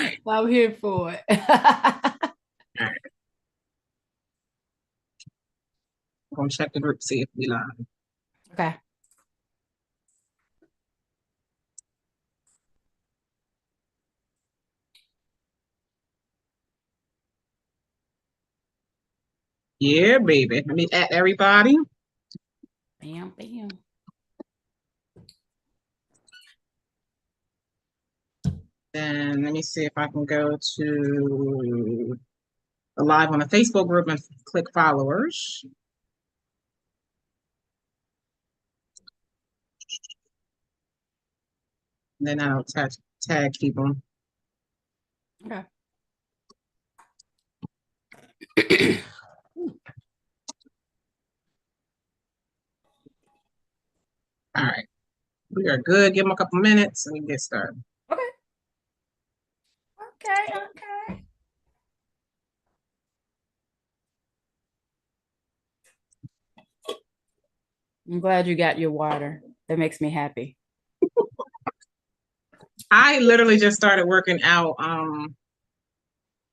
right. I'm here for it. All right. I'm gonna check the group, see if we live. Okay. Yeah, baby. Let me add everybody. Bam, bam. Then let me see if I can go to the live on the Facebook group and click followers. And then I'll tag people. Okay. All right. We are good. Give them a couple minutes and we can get started. Okay. Okay. I'm glad you got your water. That makes me happy. I literally just started working out. I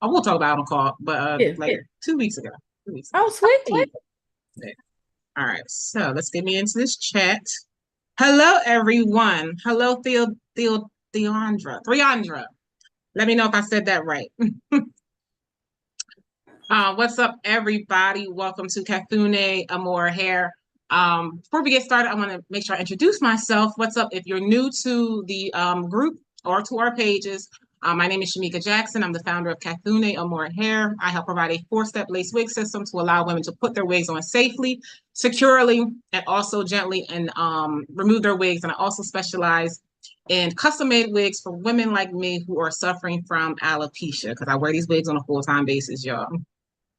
will talk about on call, but like 2 weeks ago. 2 weeks ago. Oh, sweet. Yeah. All right. So let's get me into this chat. Hello, everyone. Hello, Theandra. Let me know if I said that right. What's up, everybody? Welcome to Kafune, Amor Hair. Before we get started, I want to make sure I introduce myself. What's up? If you're new to the group or to our pages, my name is Shamika Jackson. I'm the founder of Kafune, Amor Hair. I help provide a 4-step lace wig system to allow women to put their wigs on safely, securely, and also gently and remove their wigs. And I also specialize in custom-made wigs for women like me who are suffering from alopecia because I wear these wigs on a full-time basis, y'all.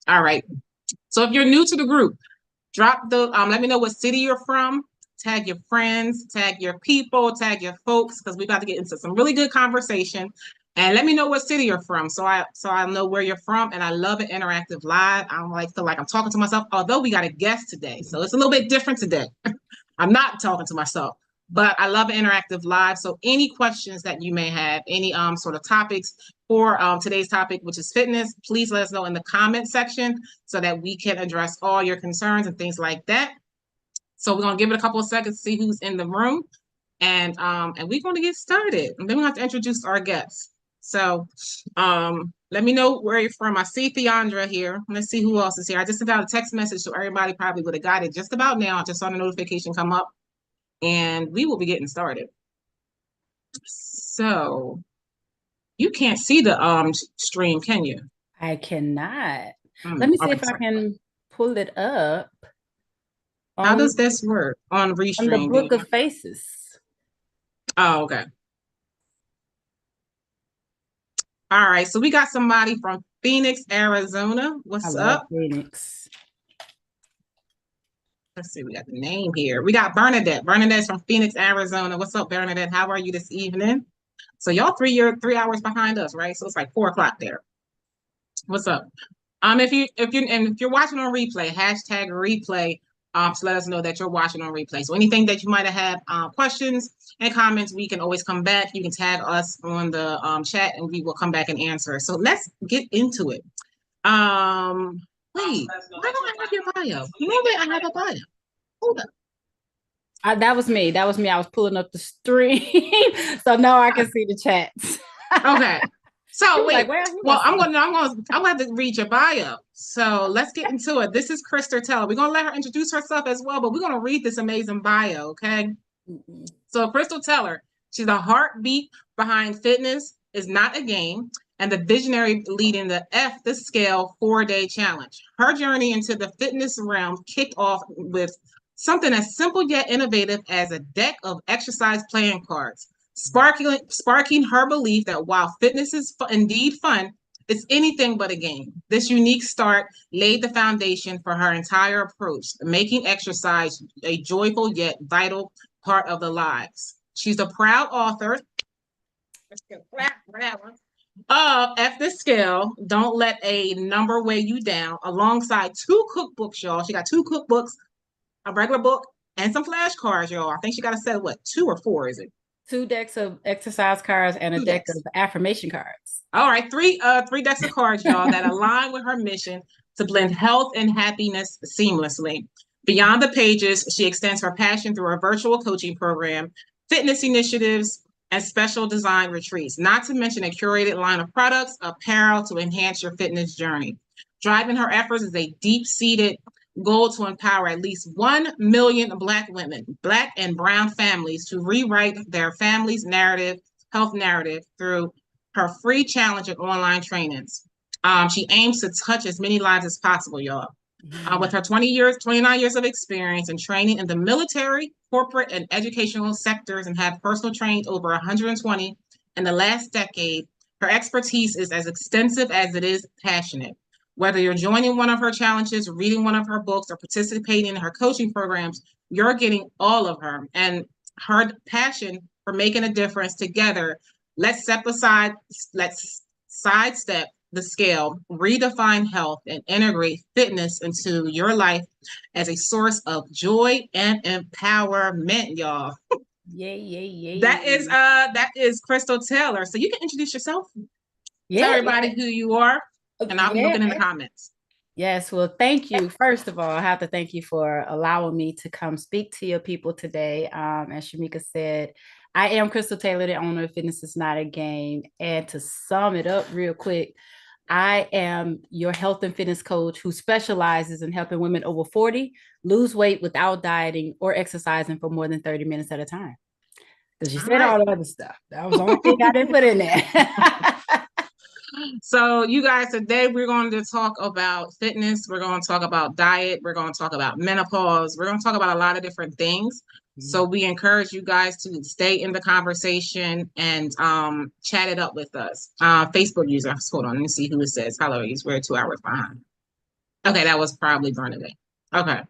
All right. So if you're new to the group, drop the let me know what city you're from. Tag your friends, tag your people, tag your folks, because we're about to get into some really good conversation. And let me know what city you're from, so I know where you're from. And I love an interactive live. I don't like feel like I'm talking to myself, although we got a guest today, so it's a little bit different today. I'm not talking to myself, but I love an interactive live. So any questions that you may have, any sort of topics for today's topic, which is fitness, please let us know in the comment section so that we can address all your concerns and things like that. So we're gonna give it a couple of seconds to see who's in the room, and we're gonna get started. And then we have to introduce our guests. So let me know where you're from. I see Theandra here. Let's see who else is here. I just sent out a text message, so everybody probably would have got it just about now. I just saw the notification come up, and we will be getting started. So you can't see the stream, can you? I cannot. Let me see Okay, if I sorry. can pull it up How on, does this work on on the Restream? book of faces. Oh, okay. All right. So we got somebody from Phoenix, Arizona. I What's love up? Phoenix. Let's see. We got the name here. We got Bernadette. Bernadette's from Phoenix, Arizona. What's up, Bernadette? How are you this evening? So y'all you're 3 hours behind us, right? So it's like 4 o'clock there. What's up? If you're watching on replay, hashtag replay to let us know that you're watching on replay. So anything that you might have had questions and comments, we can always come back. You can tag us on the chat and we will come back and answer. So let's get into it. Wait, why don't I have your bio? Normally I have a bio. Hold up. That was me. That was me. I was pulling up the stream. So now I can see the chats. Okay. So wait, Like, well, I'm gonna have to read your bio. So let's get into it. This is Krista Teller. We're gonna let her introduce herself as well, but we're gonna read this amazing bio, okay? So Crystal Teller, she's the heartbeat behind fitness is not a game, and the visionary leading the F the Scale 4-day challenge. Her journey into the fitness realm kicked off with something as simple yet innovative as a deck of exercise playing cards, sparking her belief that while fitness is indeed fun, it's anything but a game. This unique start laid the foundation for her entire approach, making exercise a joyful yet vital part of the lives. She's a proud author of F the Scale, Don't Let a Number Weigh You Down, alongside 2 cookbooks, y'all. She got 2 cookbooks, a regular book, and some flashcards, y'all. I think she got a set of what, 2 or 4, is it? 2 decks of exercise cards and a 2 deck decks. of affirmation cards. All right, three decks of cards, y'all, that align with her mission to blend health and happiness seamlessly. Beyond the pages, she extends her passion through a virtual coaching program, fitness initiatives, and special design retreats, not to mention a curated line of products, apparel to enhance your fitness journey. Driving her efforts is a deep-seated goal to empower at least 1 million Black women, Black and Brown families to rewrite their family's narrative, health narrative through her free challenge and online trainings. She aims to touch as many lives as possible, y'all. With her 29 years of experience and training in the military, corporate, and educational sectors, and have personal trained over 120 in the last decade, her expertise is as extensive as it is passionate. Whether you're joining one of her challenges, reading one of her books, or participating in her coaching programs, you're getting all of her. And her passion for making a difference together. Let's sidestep the scale, redefine health, and integrate fitness into your life as a source of joy and empowerment, y'all. Yay, yay, yay. That is Crystal Taylor. So you can introduce yourself. Tell everybody who you are, and I'll be looking in the comments. Yes, well, thank you. First of all, I have to thank you for allowing me to come speak to your people today. As Shamika said, I am Crystal Taylor, the owner of Fitness is Not a Game. And to sum it up real quick, I am your health and fitness coach who specializes in helping women over 40 lose weight without dieting or exercising for more than 30 minutes at a time. Because you said all the other stuff. That was the only thing I didn't put in there. So you guys, today we're going to talk about fitness. We're going to talk about diet. We're going to talk about menopause. We're going to talk about a lot of different things. So we encourage you guys to stay in the conversation and chat it up with us. Facebook users, hold on, let me see who it says. Hello, we're 2 hours behind. Okay, that was probably Bernadette. Okay.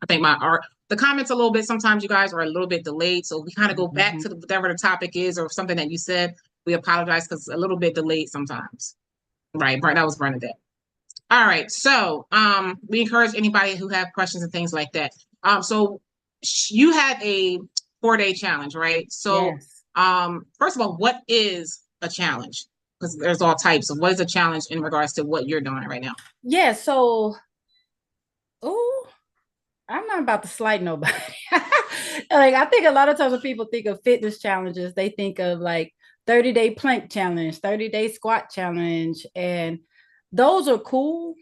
I think the comments a little bit, sometimes you guys are a little bit delayed. So we kind of go back to whatever the topic is or something that you said. We apologize because it's a little bit delayed sometimes. Right, that was Bernadette. All right, so we encourage anybody who have questions and things like that. So you had a 4-day challenge, right? So yes. First of all, what is a challenge? Because there's all types of what is a challenge in regards to what you're doing right now? Yeah, so I'm not about to slight nobody. Like, I think a lot of times when people think of fitness challenges, they think of like 30-day plank challenge, 30-day squat challenge, and those are cool.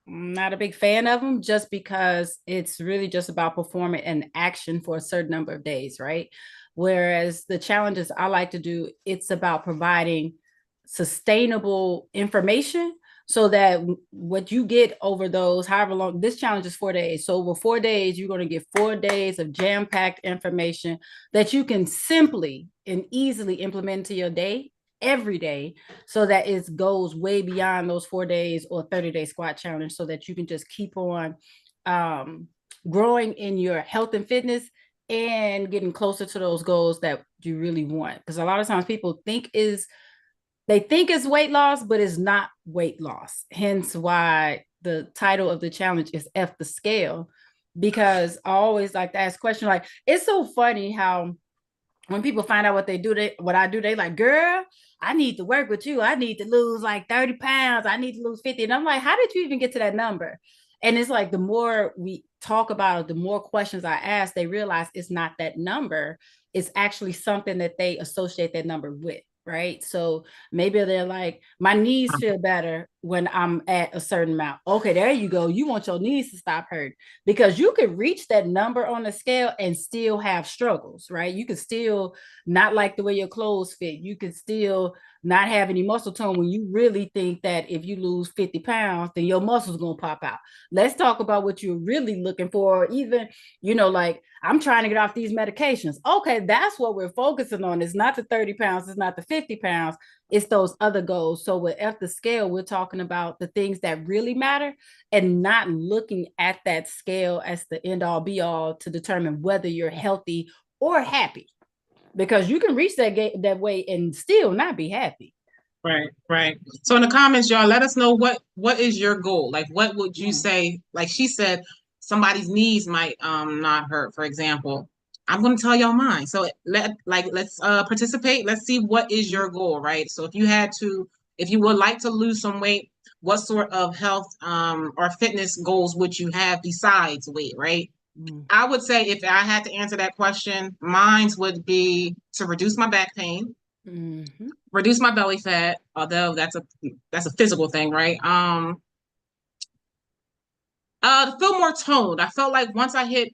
I'm not a big fan of them just because it's really just about performing an action for a certain number of days, right? Whereas the challenges I like to do, it's about providing sustainable information so that what you get over those, however long, this challenge is 4 days. So over 4 days, you're going to get 4 days of jam-packed information that you can simply and easily implement into your day every day, so that it goes way beyond those 4 days or 30-day squat challenge, so that you can just keep on growing in your health and fitness and getting closer to those goals that you really want. Because a lot of times people think it's weight loss, but it's not weight loss. Hence why the title of the challenge is F the Scale, because I always like to ask questions. Like, it's so funny how when people find out what I do, they like, girl, I need to work with you. I need to lose like 30 pounds. I need to lose 50. And I'm like, how did you even get to that number? And it's like, the more we talk about it, the more questions I ask, they realize it's not that number. It's actually something that they associate that number with. Right. So maybe they're like, my knees feel better when I'm at a certain amount. Okay, there you go. You want your knees to stop hurting, because you could reach that number on the scale and still have struggles, right? You could still not like the way your clothes fit. You could still not have any muscle tone when you really think that if you lose 50 pounds, then your muscles going to pop out. Let's talk about what you're really looking for. Even, like, I'm trying to get off these medications. Okay, that's what we're focusing on. It's not the 30 pounds. It's not the 50 pounds. It's those other goals. So with F the Scale, we're talking about the things that really matter and not looking at that scale as the end all be all to determine whether you're healthy or happy, because you can reach that way and still not be happy. Right. So in the comments, y'all, let us know what is your goal? Like, what would you say? Like she said, somebody's knees might not hurt, for example. I'm going to tell y'all mine. So let's participate. Let's see what is your goal, right? So if you would like to lose some weight, what sort of health or fitness goals would you have besides weight, right? I would say if I had to answer that question, mine would be to reduce my back pain, reduce my belly fat, although that's a physical thing, right? To feel more toned. I felt like once I hit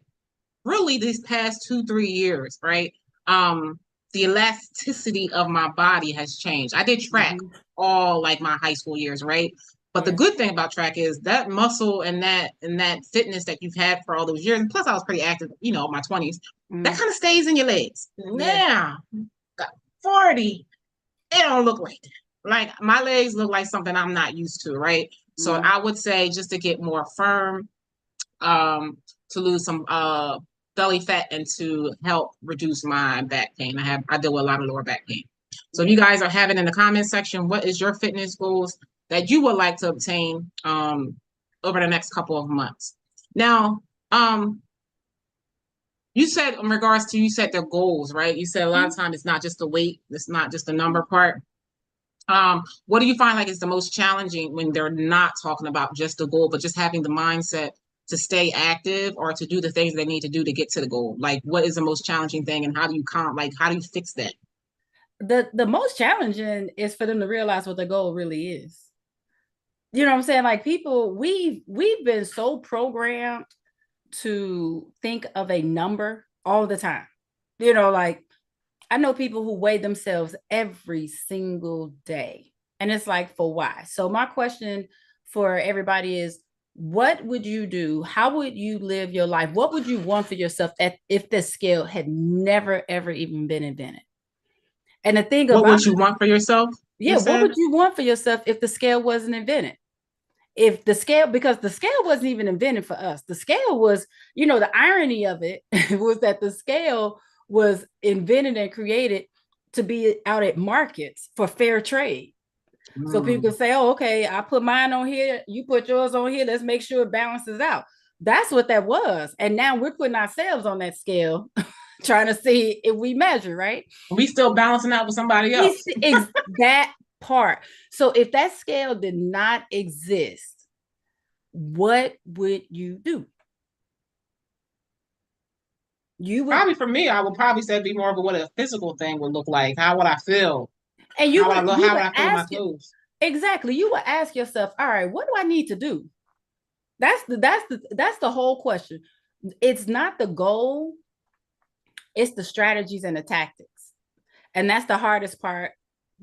really these past 2, 3 years, right? The elasticity of my body has changed. I did track all like my high school years, right? But the good thing about track is that muscle and that fitness that you've had for all those years, and plus I was pretty active, my 20s, that kind of stays in your legs. Now, got 40, it don't look like that. Like my legs look like something I'm not used to, right? So I would say just to get more firm, to lose some belly fat and to help reduce my back pain. I deal with a lot of lower back pain. So if you guys are having in the comment section, what is your fitness goals that you would like to obtain over the next couple of months? Now, you said in regards to, you said their goals, right? You said a lot of times it's not just the weight, it's not just the number part. What do you find like is the most challenging when they're not talking about just the goal, but just having the mindset to stay active or to do the things they need to do to get to the goal? Like, what is the most challenging thing, and how do you fix that? The most challenging is for them to realize what the goal really is. You know what I'm saying? Like people, we've been so programmed to think of a number all the time. Like I know people who weigh themselves every single day. And it's like, for why? So my question for everybody is, what would you do? How would you live your life? What would you want for yourself if the scale had never, ever even been invented? And the thing what about would you want for yourself? what would you want for yourself if the scale wasn't invented? If the scale, because the scale wasn't even invented for us. The scale was, the irony of it was that the scale was invented and created to be out at markets for fair trade. So people can say, oh, okay, I put mine on here, you put yours on here, let's make sure it balances out. That's what that was. And now we're putting ourselves on that scale, trying to see if we measure, right? We still balancing out with somebody else. That part. So if that scale did not exist, what would you do? Probably for me, I would probably say it'd be more of what a physical thing would look like. How would I feel? And how would I feel in my clothes? Exactly. You would ask yourself, all right, what do I need to do? That's the whole question. It's not the goal, it's the strategies and the tactics. And that's the hardest part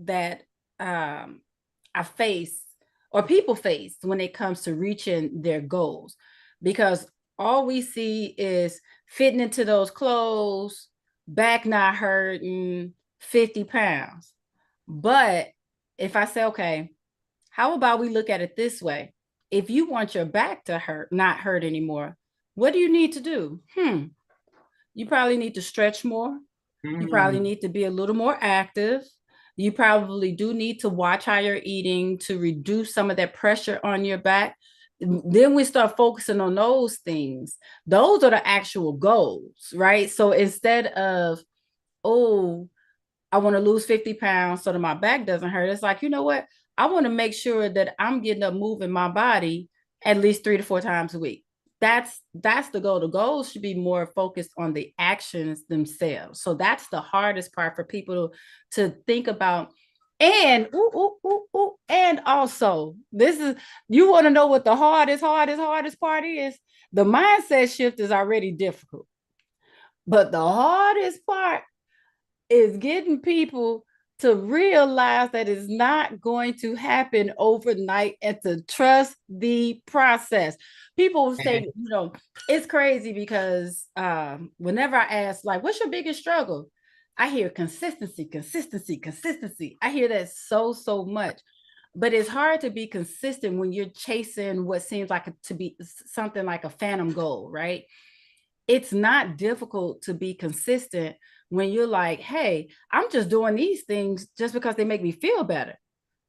that I face, or people face, when it comes to reaching their goals, because all we see is fitting into those clothes, back not hurting, 50 pounds. But if I say, okay, how about we look at it this way? If you want your back to not hurt anymore, what do you need to do? You probably need to stretch more. You probably need to be a little more active. You probably do need to watch how you're eating to reduce some of that pressure on your back. Then we start focusing on those things. Those are the actual goals, right? So instead of, oh, I want to lose 50 pounds so that my back doesn't hurt, it's like, you know what? I want to make sure that I'm getting up moving my body at least 3 to 4 times a week. That's the goal. The goal should be more focused on the actions themselves. So that's the hardest part for people to think about. And and also, this is, you want to know what the hardest part is? The mindset shift is already difficult. But the hardest part is getting people to realize that it's not going to happen overnight and to trust the process. People say, it's crazy because whenever I ask, like, what's your biggest struggle? I hear consistency. I hear that so much. But it's hard to be consistent when you're chasing what seems like to be something like a phantom goal, right? It's not difficult to be consistent when you're like, hey, I'm just doing these things just because they make me feel better.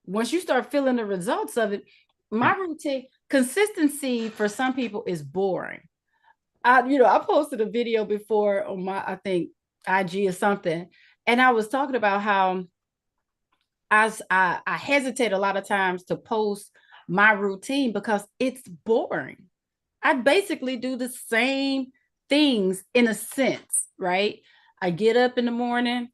Once you start feeling the results of it, my routine, consistency for some people is boring. I posted a video before on my, I think, IG or something, and I was talking about how I hesitate a lot of times to post my routine because it's boring. I basically do the same things in a sense, right? I get up in the morning.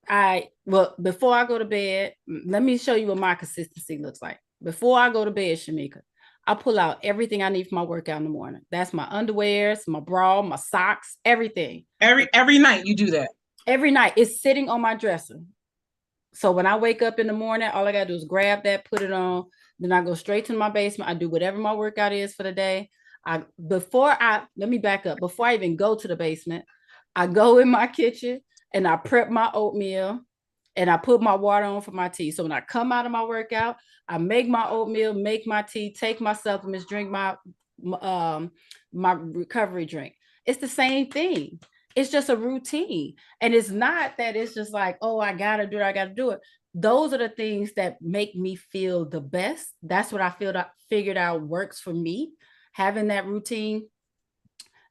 Well, before I go to bed, let me show you what my consistency looks like. Before I go to bed, Shamika, I pull out everything I need for my workout in the morning. That's my underwears, my bra, my socks, everything. Every night you do that. Every night it's sitting on my dresser. So when I wake up in the morning, all I gotta do is grab that, put it on. Then I go straight to my basement. I do whatever my workout is for the day. Let me back up. Before I even go to the basement, I go in my kitchen and I prep my oatmeal and I put my water on for my tea. So when I come out of my workout, I make my oatmeal, make my tea, take my supplements, drink my recovery drink. It's the same thing. It's just a routine. And it's not that it's just like, oh, I gotta do it, I gotta do it. Those are the things that make me feel the best. That's what I figured out works for me, having that routine.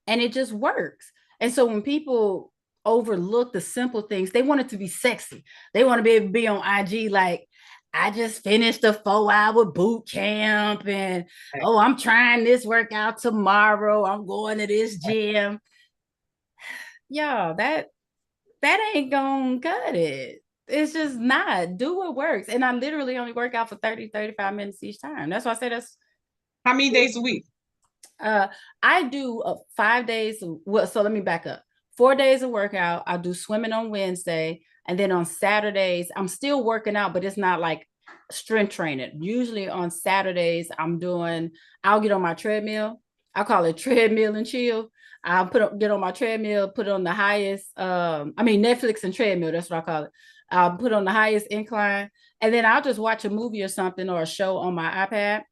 And it just works. And so when people overlook the simple things, they want it to be sexy. They want to be able to be on IG like, I just finished a 4-hour boot camp and oh, I'm trying this workout tomorrow. I'm going to this gym. Yeah, that ain't gonna cut it. It's just not. Do what works. And I literally only work out for 30-35 minutes each time. That's why I say that's How many days a week? I do 5 days. Well, so let me back up. 4 days of workout. I do swimming on Wednesday. And then on Saturdays, I'm still working out, but it's not like strength training. Usually on Saturdays, I'll get on my treadmill. I call it treadmill and chill. Get on my treadmill, put on the highest, Netflix and treadmill, that's what I call it. I'll put on the highest incline, and then I'll just watch a movie or something or a show on my iPad,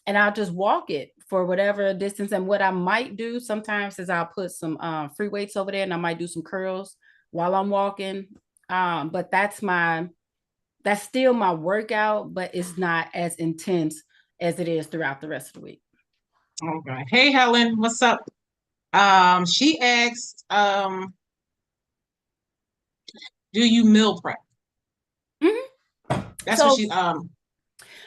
and I'll just walk it for whatever distance. And what I might do sometimes is I'll put some free weights over there and I might do some curls while I'm walking. But that's still my workout, but it's not as intense as it is throughout the rest of the week. Okay. Hey Helen, what's up? She asked, do you meal prep? Mm-hmm. That's what she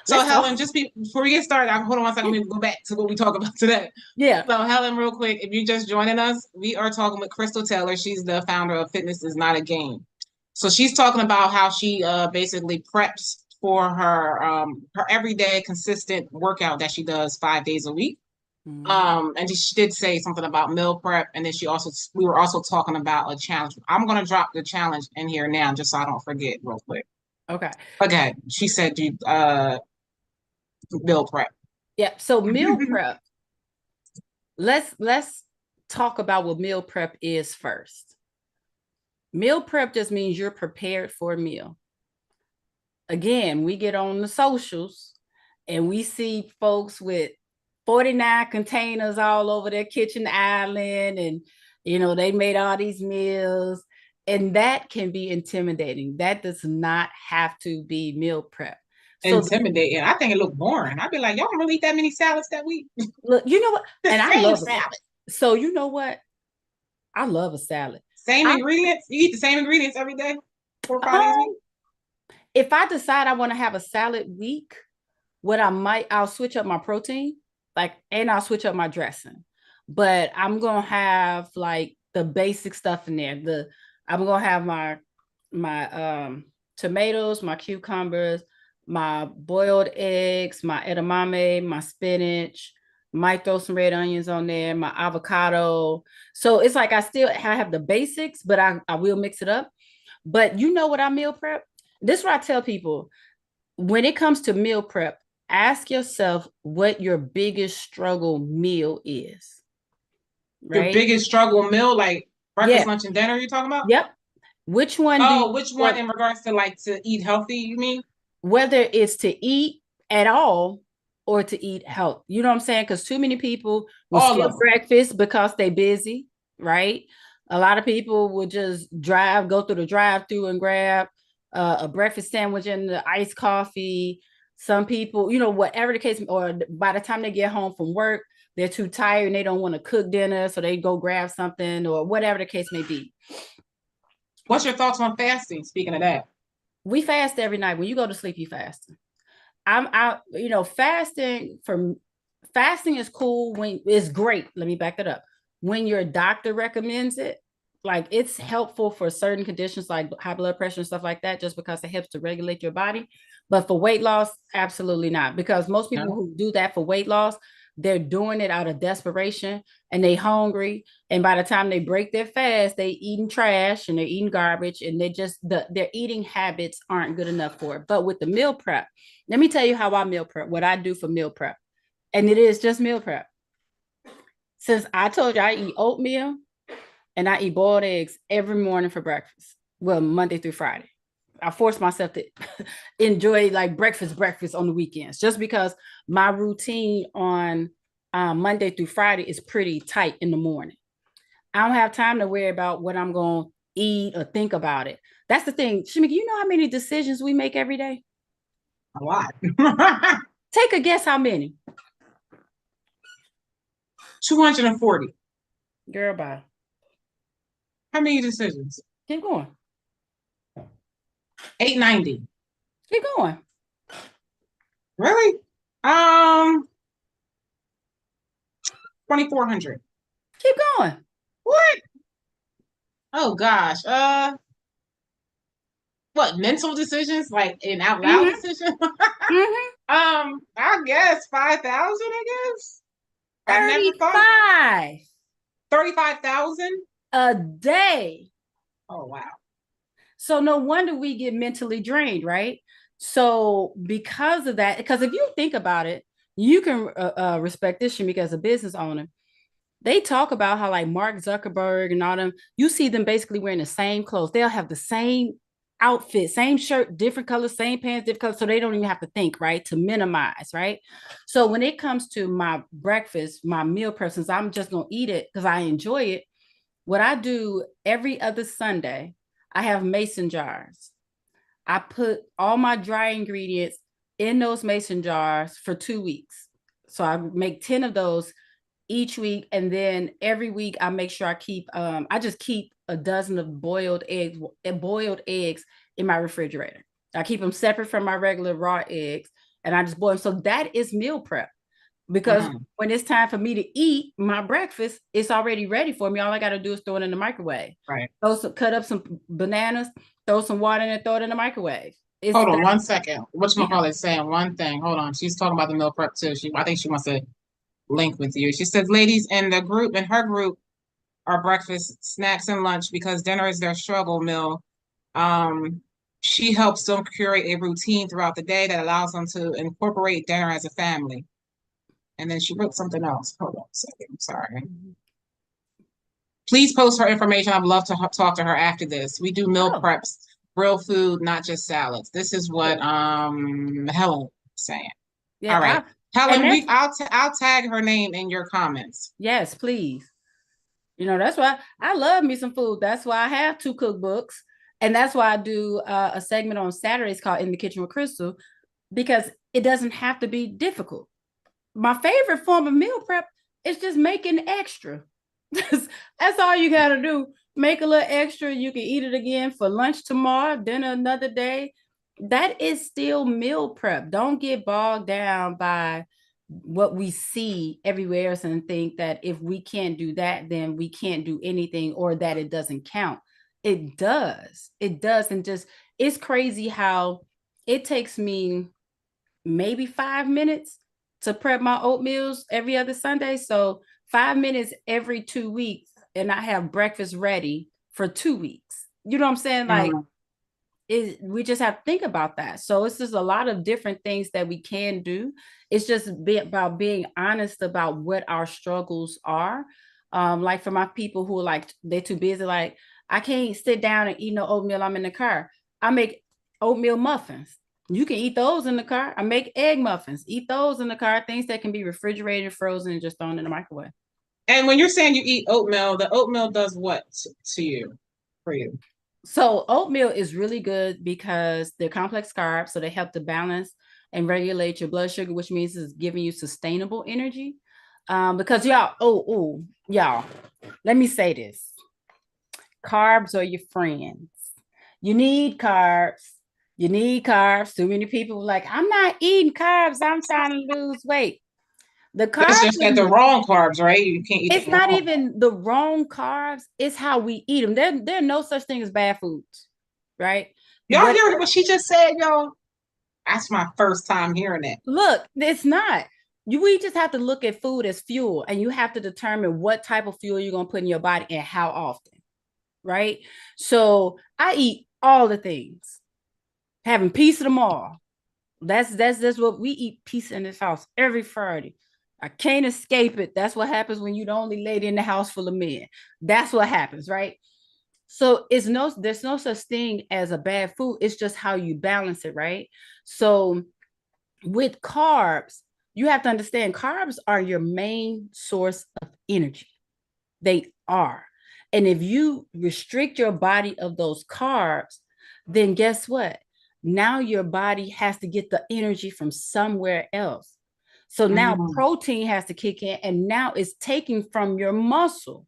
So Helen, before we get started, hold on one second. Let me go back to what we talk about today. Yeah. So Helen, real quick, if you're just joining us, we are talking with Crystal Taylor. She's the founder of Fitness is Not a Game. So she's talking about how she basically preps for her everyday consistent workout that she does 5 days a week. And she did say something about meal prep, and then we were also talking about a challenge. I'm gonna drop the challenge in here now just so I don't forget real quick. Okay. Okay. She said meal prep. Yeah. So meal prep. Let's talk about what meal prep is first. Meal prep just means you're prepared for a meal. Again, we get on the socials and we see folks with 49 containers all over their kitchen island, and they made all these meals, and that can be intimidating. That does not have to be meal prep. Intimidating. I think it looked boring. I'd be like, y'all don't really eat that many salads that week. Look, you know what? And I love salad. So you know what? I love a salad. Same ingredients? You eat the same ingredients every day? 4 or 5 days a week? If I decide I want to have a salad week, I'll switch up my protein, and I'll switch up my dressing. But I'm gonna have like the basic stuff in there. I'm gonna have my tomatoes, my cucumbers, my boiled eggs, my edamame, my spinach. Might throw some red onions on there, my avocado. So it's like I have the basics, but I will mix it up. But you know what I meal prep? This is what I tell people. When it comes to meal prep, ask yourself what your biggest struggle meal is. Right? Your biggest struggle meal, like breakfast, lunch, and dinner, you're talking about? Yep. Which one in regards to eat healthy, you mean? Whether it's to eat at all or to eat health. You know what I'm saying? Because too many people will skip breakfast because they're busy, right? A lot of people will just go through the drive-through and grab a breakfast sandwich and the iced coffee. Some people, whatever the case, or by the time they get home from work, they're too tired and they don't want to cook dinner, so they go grab something or whatever the case may be. What's your thoughts on fasting? Speaking of that, We fast every night. When you go to sleep, you fast. I'm out, fasting is cool when it's great. Let me back that up. When your doctor recommends it, like it's helpful for certain conditions like high blood pressure and stuff like that, just because it helps to regulate your body. But for weight loss, absolutely not. Because most people no. who do that for weight loss, they're doing it out of desperation and they hungry. And by the time they break their fast, they eating trash and they're eating garbage and their eating habits aren't good enough for it. But with the meal prep, let me tell you how I meal prep, what I do for meal prep. And it is just meal prep. Since I told you I eat oatmeal and I eat boiled eggs every morning for breakfast. Well, Monday through Friday. I force myself to enjoy like breakfast on the weekends, just because my routine on Monday through Friday is pretty tight in the morning. I don't have time to worry about what I'm going to eat or think about it. That's the thing. Shamika, you know how many decisions we make every day? A lot. Take a guess how many? 240. Girl, bye. How many decisions? Keep going. 890. Keep going. Really? 2400. Keep going. What? Oh gosh. What mental decisions? Like an out loud decision? I guess 5,000, I guess. I never thought 35 35,000 a day. Oh wow. So no wonder we get mentally drained, right? So because of that, because if you think about it, you can respect this, Shamika, as a business owner. They talk about how like Mark Zuckerberg and all them, you see them basically wearing the same clothes. They'll have the same outfit, same shirt, different colors, same pants, different colors. So they don't even have to think, right? To minimize, right? So when it comes to my breakfast, my meal prep, since I'm just gonna eat it because I enjoy it, what I do every other Sunday, I have mason jars. I put all my dry ingredients in those mason jars for 2 weeks. So I make 10 of those each week. And then every week I make sure I just keep a dozen of boiled eggs in my refrigerator. I keep them separate from my regular raw eggs and I just boil them. So that is meal prep. Because when it's time for me to eat my breakfast, it's already ready for me. All I got to do is throw it in the microwave. Right. Cut up some bananas, throw some water in it, throw it in the microwave. Hold on 1 second. Whatchamacallit is saying one thing. Hold on. She's talking about the meal prep too. I think she wants to link with you. She says, ladies in her group are breakfast, snacks, and lunch because dinner is their struggle meal. She helps them curate a routine throughout the day that allows them to incorporate dinner as a family. And then she wrote something else. Hold on a second. I'm sorry. Please post her information. I'd love to talk to her after this. We do meal preps, real food, not just salads. This is what Helen is saying. Yeah, all right. Helen, I'll tag her name in your comments. Yes, please. You know, that's why I love me some food. That's why I have 2 cookbooks. And that's why I do a segment on Saturdays called In the Kitchen with Crystal, because it doesn't have to be difficult. My favorite form of meal prep is just making extra. That's all you got to do. Make a little extra. You can eat it again for lunch tomorrow, dinner another day. That is still meal prep. Don't get bogged down by what we see everywhere else and think that if we can't do that, then we can't do anything or that it doesn't count. It does. It does. And just, it's crazy how it takes me maybe 5 minutes to prep my oatmeals every other Sunday. So 5 minutes every 2 weeks, and I have breakfast ready for 2 weeks. You know what I'm saying? Like, we just have to think about that. So it's just a lot of different things that we can do. It's just about being honest about what our struggles are. Like for my people who are like, they're too busy, like, I can't sit down and eat no oatmeal. I'm in the car. I make oatmeal muffins. You can eat those in the car. I make egg muffins. Eat those in the car. Things that can be refrigerated, frozen, and just thrown in the microwave. And when you're saying you eat oatmeal, the oatmeal does what to you, for you? So oatmeal is really good because they're complex carbs, so they help to balance and regulate your blood sugar, which means it's giving you sustainable energy. Because y'all, let me say this. Carbs are your friends. You need carbs. You need carbs. Too many people are like, I'm not eating carbs. I'm trying to lose weight. The That's carbs, just that the wrong carbs, right? You can't eat it's the not wrong. even the wrong carbs. It's how we eat them. There are no such thing as bad foods, right? Y'all What hear what she just said, y'all? That's my first time hearing it. Look, it's not. We just have to look at food as fuel, and you have to determine what type of fuel you're gonna put in your body and how often, right? So I eat all the things, having piece of them all. That's what we eat, pizza in this house every Friday. I can't escape it. That's what happens when you're the only lady in the house full of men. That's what happens, right? So there's no such thing as a bad food. It's just how you balance it, right? So with carbs, you have to understand carbs are your main source of energy. They are. And if you restrict your body of those carbs, then guess what? Now your body has to get the energy from somewhere else. So now protein has to kick in, and now it's taking from your muscle.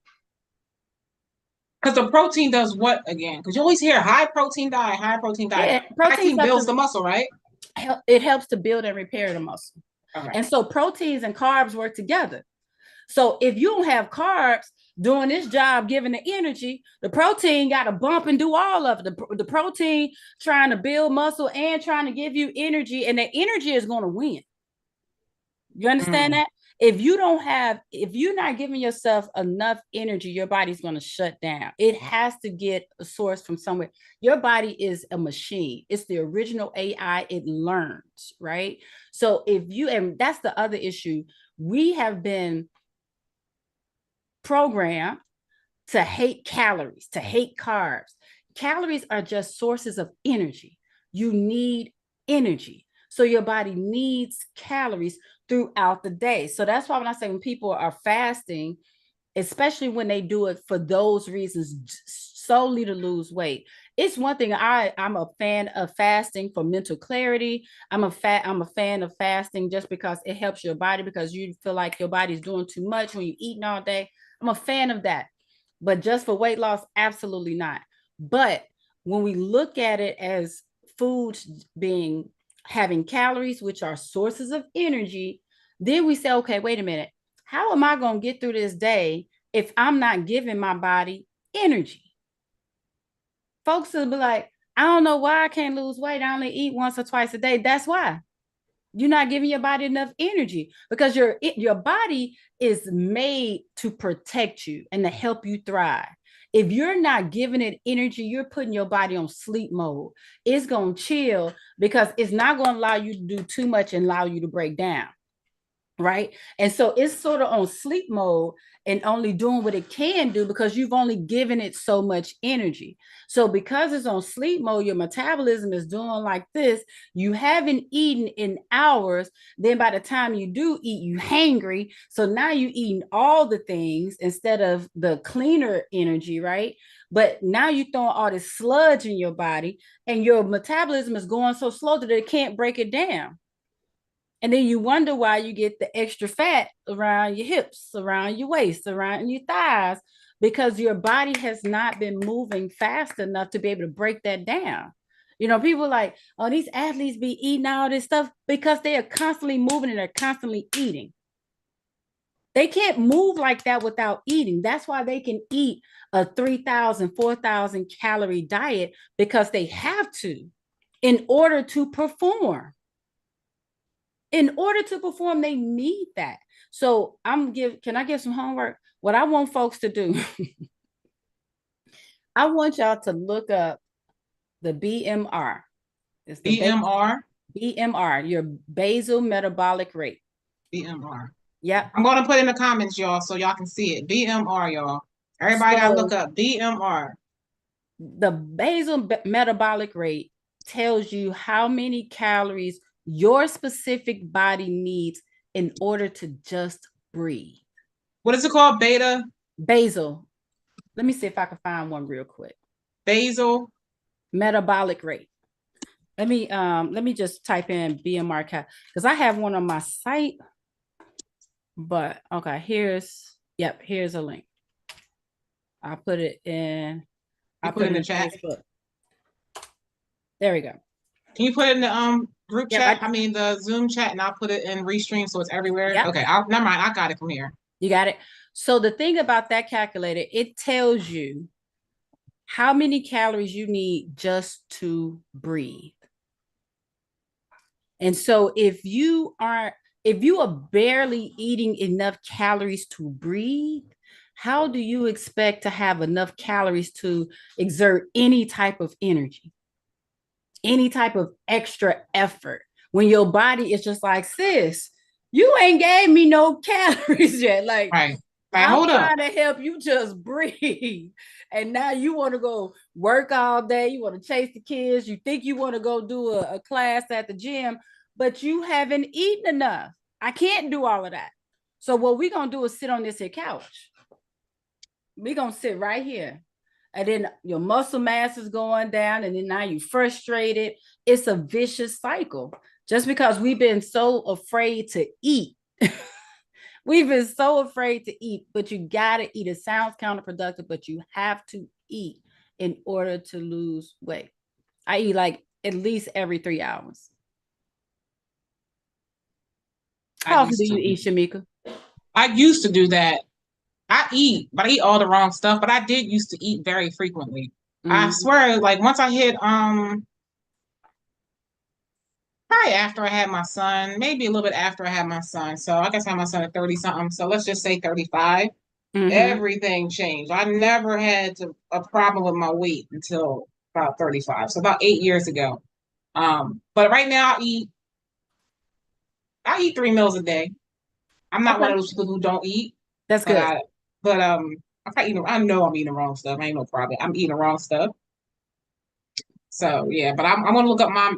Because the protein does what again? Because you always hear high protein diet, high protein diet. Yeah, Protein builds the muscle, right? It helps to build and repair the muscle. Okay. And so proteins and carbs work together. So if you don't have carbs doing this job, giving the energy, the protein got to bump and do all of it. The protein trying to build muscle and trying to give you energy, and the energy is going to win. You understand that? If you're not giving yourself enough energy, your body's going to shut down. It has to get a source from somewhere. Your body is a machine. It's the original AI. It learns, right? So and that's the other issue. We have been programmed to hate calories, to hate carbs. Calories are just sources of energy. You need energy. So your body needs calories throughout the day. So that's why when I say when people are fasting, especially when they do it for those reasons solely to lose weight, it's one thing. I'm a fan of fasting for mental clarity. I'm a fan of fasting just because it helps your body, because you feel like your body's doing too much when you're eating all day. I'm a fan of that. But just for weight loss, absolutely not. But when we look at it as foods having calories, which are sources of energy, then we say, okay, wait a minute. How am I going to get through this day if I'm not giving my body energy? Folks will be like, I don't know why I can't lose weight. I only eat once or twice a day. That's why. You're not giving your body enough energy, because your body is made to protect you and to help you thrive. If you're not giving it energy, you're putting your body on sleep mode. It's going to chill because it's not going to allow you to do too much and allow you to break down. Right. And so it's sort of on sleep mode and only doing what it can do because you've only given it so much energy. So because it's on sleep mode, your metabolism is doing like this. You haven't eaten in hours. Then by the time you do eat, you hangry. So now you're eating all the things instead of the cleaner energy, right? But now you're throwing all this sludge in your body, and your metabolism is going so slow that it can't break it down. And then you wonder why you get the extra fat around your hips, around your waist, around your thighs, because your body has not been moving fast enough to be able to break that down. You know, people are like, oh, these athletes be eating all this stuff because they are constantly moving and they're constantly eating. They can't move like that without eating. That's why they can eat a 3,000, 4,000 calorie diet, because they have to in order to perform. In order to perform, they need that. So can I give some homework? What I want folks to do, I want y'all to look up the BMR. It's the BMR? BMR, your basal metabolic rate. BMR. Yep. I'm going to put in the comments, y'all, so y'all can see it. BMR, y'all. Everybody got to look up BMR. The basal metabolic rate tells you how many calories your specific body needs in order to just breathe. What is it called? Basal. Let me see if I can find one real quick. Basal metabolic rate. Let me just type in BMR because I have one on my site. But okay, here's a link. I'll put it in. You I'll put put in it the in chat. Facebook. There we go. Can you put it in the group Yep, chat? I mean the Zoom chat, and I'll put it in Restream so it's everywhere. yep, Okay, never mind. I got it from here. you got it. So the thing about that calculator, it tells you how many calories you need just to breathe. And so if you are barely eating enough calories to breathe, how do you expect to have enough calories to exert any type of energy, any type of extra effort when your body is just like, sis, you ain't gave me no calories yet. Like, Right. Right. I'm Hold up. trying to help you just breathe. And now you want to go work all day. You want to chase the kids. You think you want to go do a class at the gym, but you haven't eaten enough. I can't do all of that. So what we're going to do is sit on this here couch. We're going to sit right here. And then your muscle mass is going down. And then now you're frustrated. It's a vicious cycle. Just because we've been so afraid to eat. We've been so afraid to eat, but you got to eat. It sounds counterproductive, but you have to eat in order to lose weight. I eat like at least every 3 hours. How often do you eat, Shamika? I used to do that. I eat, but I eat all the wrong stuff. But I did used to eat very frequently. I swear, like once I hit probably after I had my son, maybe a little bit after I had my son. So I guess I had my son at 30 something. So let's just say 35. Everything changed. I never had a problem with my weight until about 35. So about 8 years ago. But right now I eat 3 meals a day. I'm not one of those people who don't eat. That's good. I know I'm eating the wrong stuff. I ain't no problem. I'm eating the wrong stuff. So yeah, but I'm gonna look up my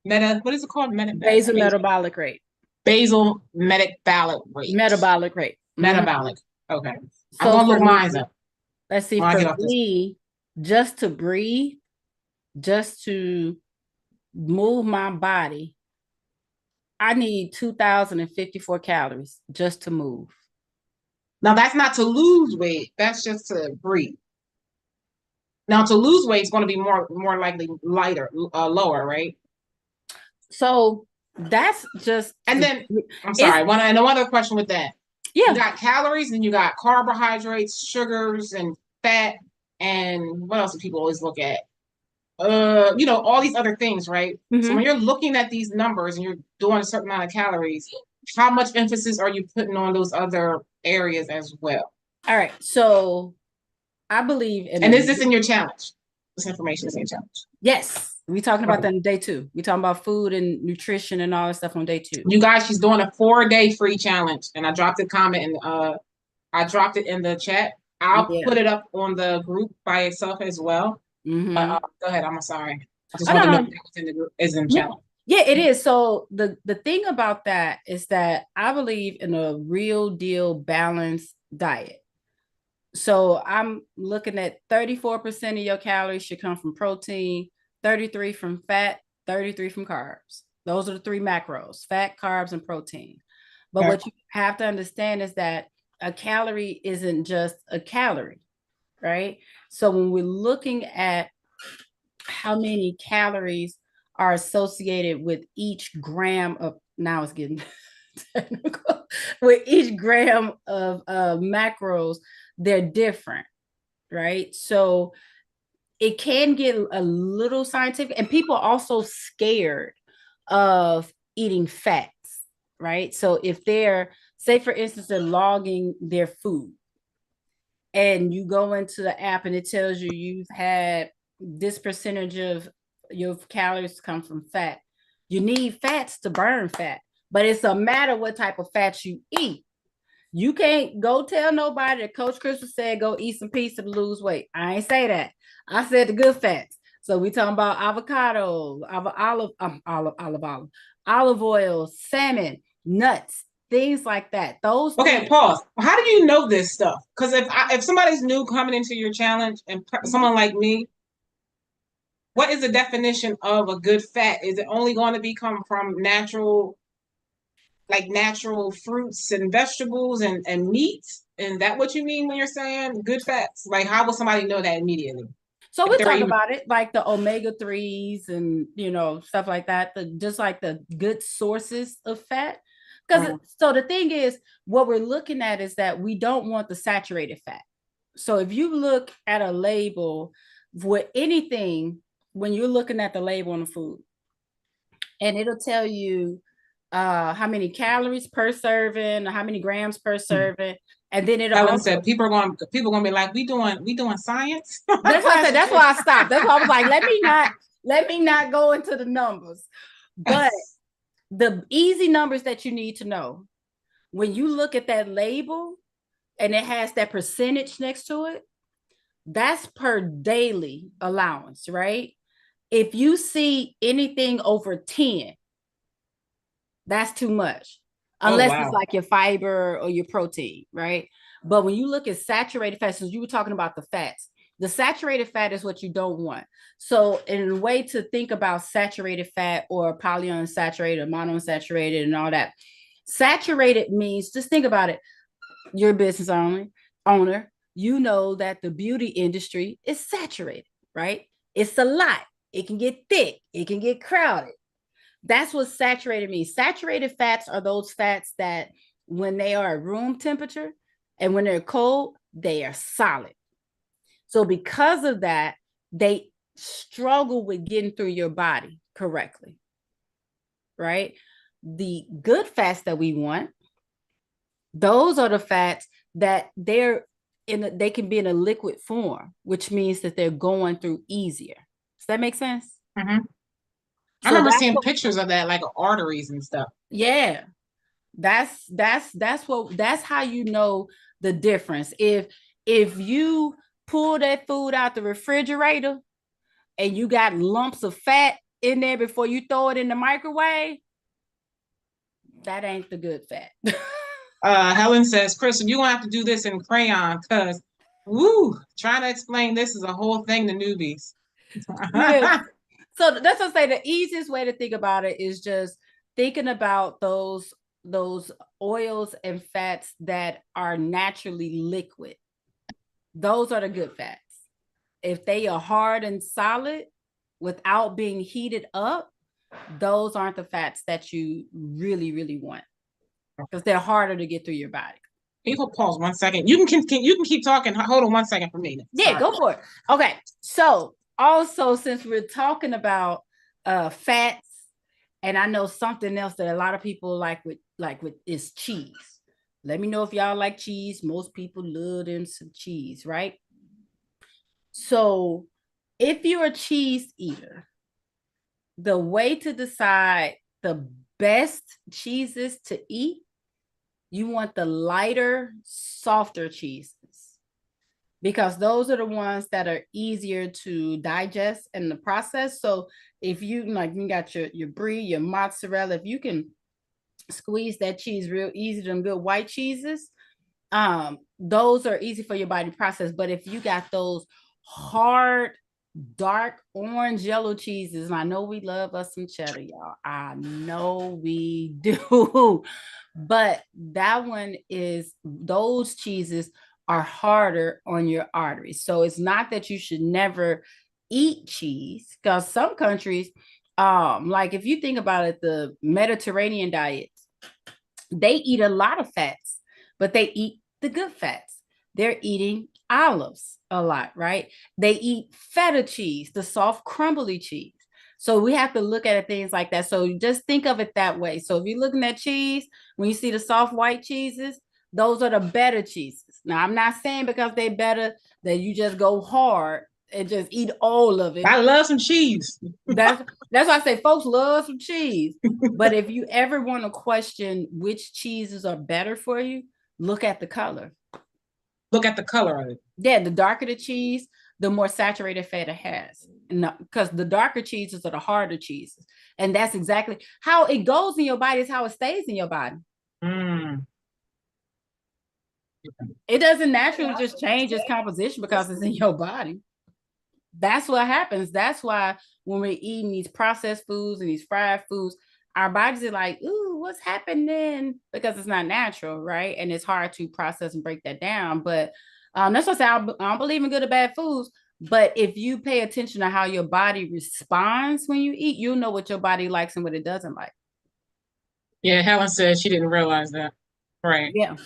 what is it called? Basal metabolic rate. Basal metabolic rate. Metabolic rate. Metabolic. Okay. So I'm gonna look mine up. Let's see, for me, just to breathe, just to move my body, I need 2,054 calories just to move. Now that's not to lose weight. That's just to breathe. Now to lose weight is going to be more likely lower, right? So that's just. And then I'm sorry. One other question with that. Yeah. You got calories and you got carbohydrates, sugars, and fat, and what else do people always look at? All these other things, right? So when you're looking at these numbers and you're doing a certain amount of calories, how much emphasis are you putting on those other areas as well? All right. So I believe in. And is this in your challenge? This information is in your challenge. Yes. We're talking about that on day 2. We're talking about food and nutrition and all that stuff on day 2. You guys, she's doing a 4-day free challenge. And I dropped a comment and I dropped it in the chat. I'll put it up on the group by itself as well. Go ahead. I'm sorry. I just want to know if it's in the group, is in the challenge. Yeah, it is. So the thing about that is that I believe in a real deal balanced diet. So I'm looking at 34% of your calories should come from protein, 33 from fat, 33 from carbs. Those are the 3 macros: fat, carbs, and protein. But what you have to understand is that a calorie isn't just a calorie, right? So when we're looking at how many calories are associated with each gram of, now it's getting technical, with each gram of macros, they're different, right? So it can get a little scientific, and people are also scared of eating fats, right? So if they're, say for instance, they're logging their food and you go into the app and it tells you you've had this percentage of your calories come from fat. You need fats to burn fat, but it's a matter what type of fats you eat. You can't go tell nobody that Coach Crystal said go eat some pizza to lose weight. I ain't say that. I said the good fats. So we talking about avocados, olive oil, salmon, nuts, things like that. Those. Okay, pause. How do you know this stuff? Because if somebody's new coming into your challenge and someone like me, what is the definition of a good fat? Is it only going to come from natural like natural fruits and vegetables and meats? Is that what you mean when you're saying good fats? Like, how will somebody know that immediately? So If we they're talk even about it, like the omega-3s and stuff like that, just like the good sources of fat. Because so the thing is, what we're looking at is that we don't want the saturated fat. So if you look at a label with anything, when you're looking at the label on the food, and it'll tell you how many calories per serving, or how many grams per serving, and then it'll Ellen also. said, people are gonna be like, we doing science. That's why I said. That's why I stopped. That's why I was like, let me not go into the numbers. But the easy numbers that you need to know when you look at that label and it has that percentage next to it, that's per daily allowance, right? If you see anything over 10, that's too much. Unless it's like your fiber or your protein, right? But when you look at saturated fats, since you were talking about the fats, the saturated fat is what you don't want. So, in a way to think about saturated fat or polyunsaturated or monounsaturated and all that, saturated means, just think about it. Your business owner, you know that the beauty industry is saturated, right? It's a lot. It can get thick. It can get crowded. That's what saturated means. Saturated fats are those fats that when they are at room temperature and when they're cold, they are solid. So because of that, they struggle with getting through your body correctly, right? The good fats that we want, those are the fats that they can be in a liquid form, which means that they're going through easier. Does that make sense? Mm-hmm. I So remember that's seeing pictures of that, like arteries and stuff. yeah. That's how you know the difference. If you pull that food out the refrigerator and you got lumps of fat in there before you throw it in the microwave, that ain't the good fat. Helen says, Kristen, you're gonna have to do this in crayon because trying to explain this is a whole thing to newbies. Yeah. So that's what I say. The easiest way to think about it is just thinking about those oils and fats that are naturally liquid. Those are the good fats. If they are hard and solid without being heated up, those aren't the fats that you really, really want because they're harder to get through your body. People pause 1 second. You can keep talking. Hold on 1 second for me. Yeah, go for it. Okay. So also, since we're talking about fats, and I know something else that a lot of people like with is cheese. Let me know if y'all like cheese. Most people love them some cheese, right? So if you're a cheese eater, the way to decide the best cheeses to eat, you want the lighter, softer cheeses because those are the ones that are easier to digest in the process. So if you got your brie, your mozzarella, if you can squeeze that cheese real easy, them good white cheeses, those are easy for your body to process. But if you got those hard, dark orange yellow cheeses, and I know we love us some cheddar, y'all. I know we do. But those cheeses are harder on your arteries. So it's not that you should never eat cheese, because some countries, like if you think about it, the Mediterranean diet, they eat a lot of fats, but they eat the good fats. They're eating olives a lot, right? They eat feta cheese, the soft, crumbly cheese. So we have to look at things like that. So just think of it that way. So if you're looking at cheese, when you see the soft white cheeses, those are the better cheeses. Now, I'm not saying because they're better that you just go hard and just eat all of it. I love some cheese. That's why I say folks love some cheese. But if you ever want to question which cheeses are better for you, look at the color. Look at the color of it. Yeah, the darker the cheese, the more saturated fat it has. Because the darker cheeses are the harder cheeses. And that's exactly how it goes in your body, is how it stays in your body. It doesn't naturally just change its composition because it's in your body. That's what happens. That's why when we're eating these processed foods and these fried foods, our bodies are like, ooh, what's happening? Because it's not natural, right? And it's hard to process and break that down. But that's what I say. I don't believe in good or bad foods. But if you pay attention to how your body responds when you eat, you'll know what your body likes and what it doesn't like. Yeah, Helen said she didn't realize that. Right. Yeah.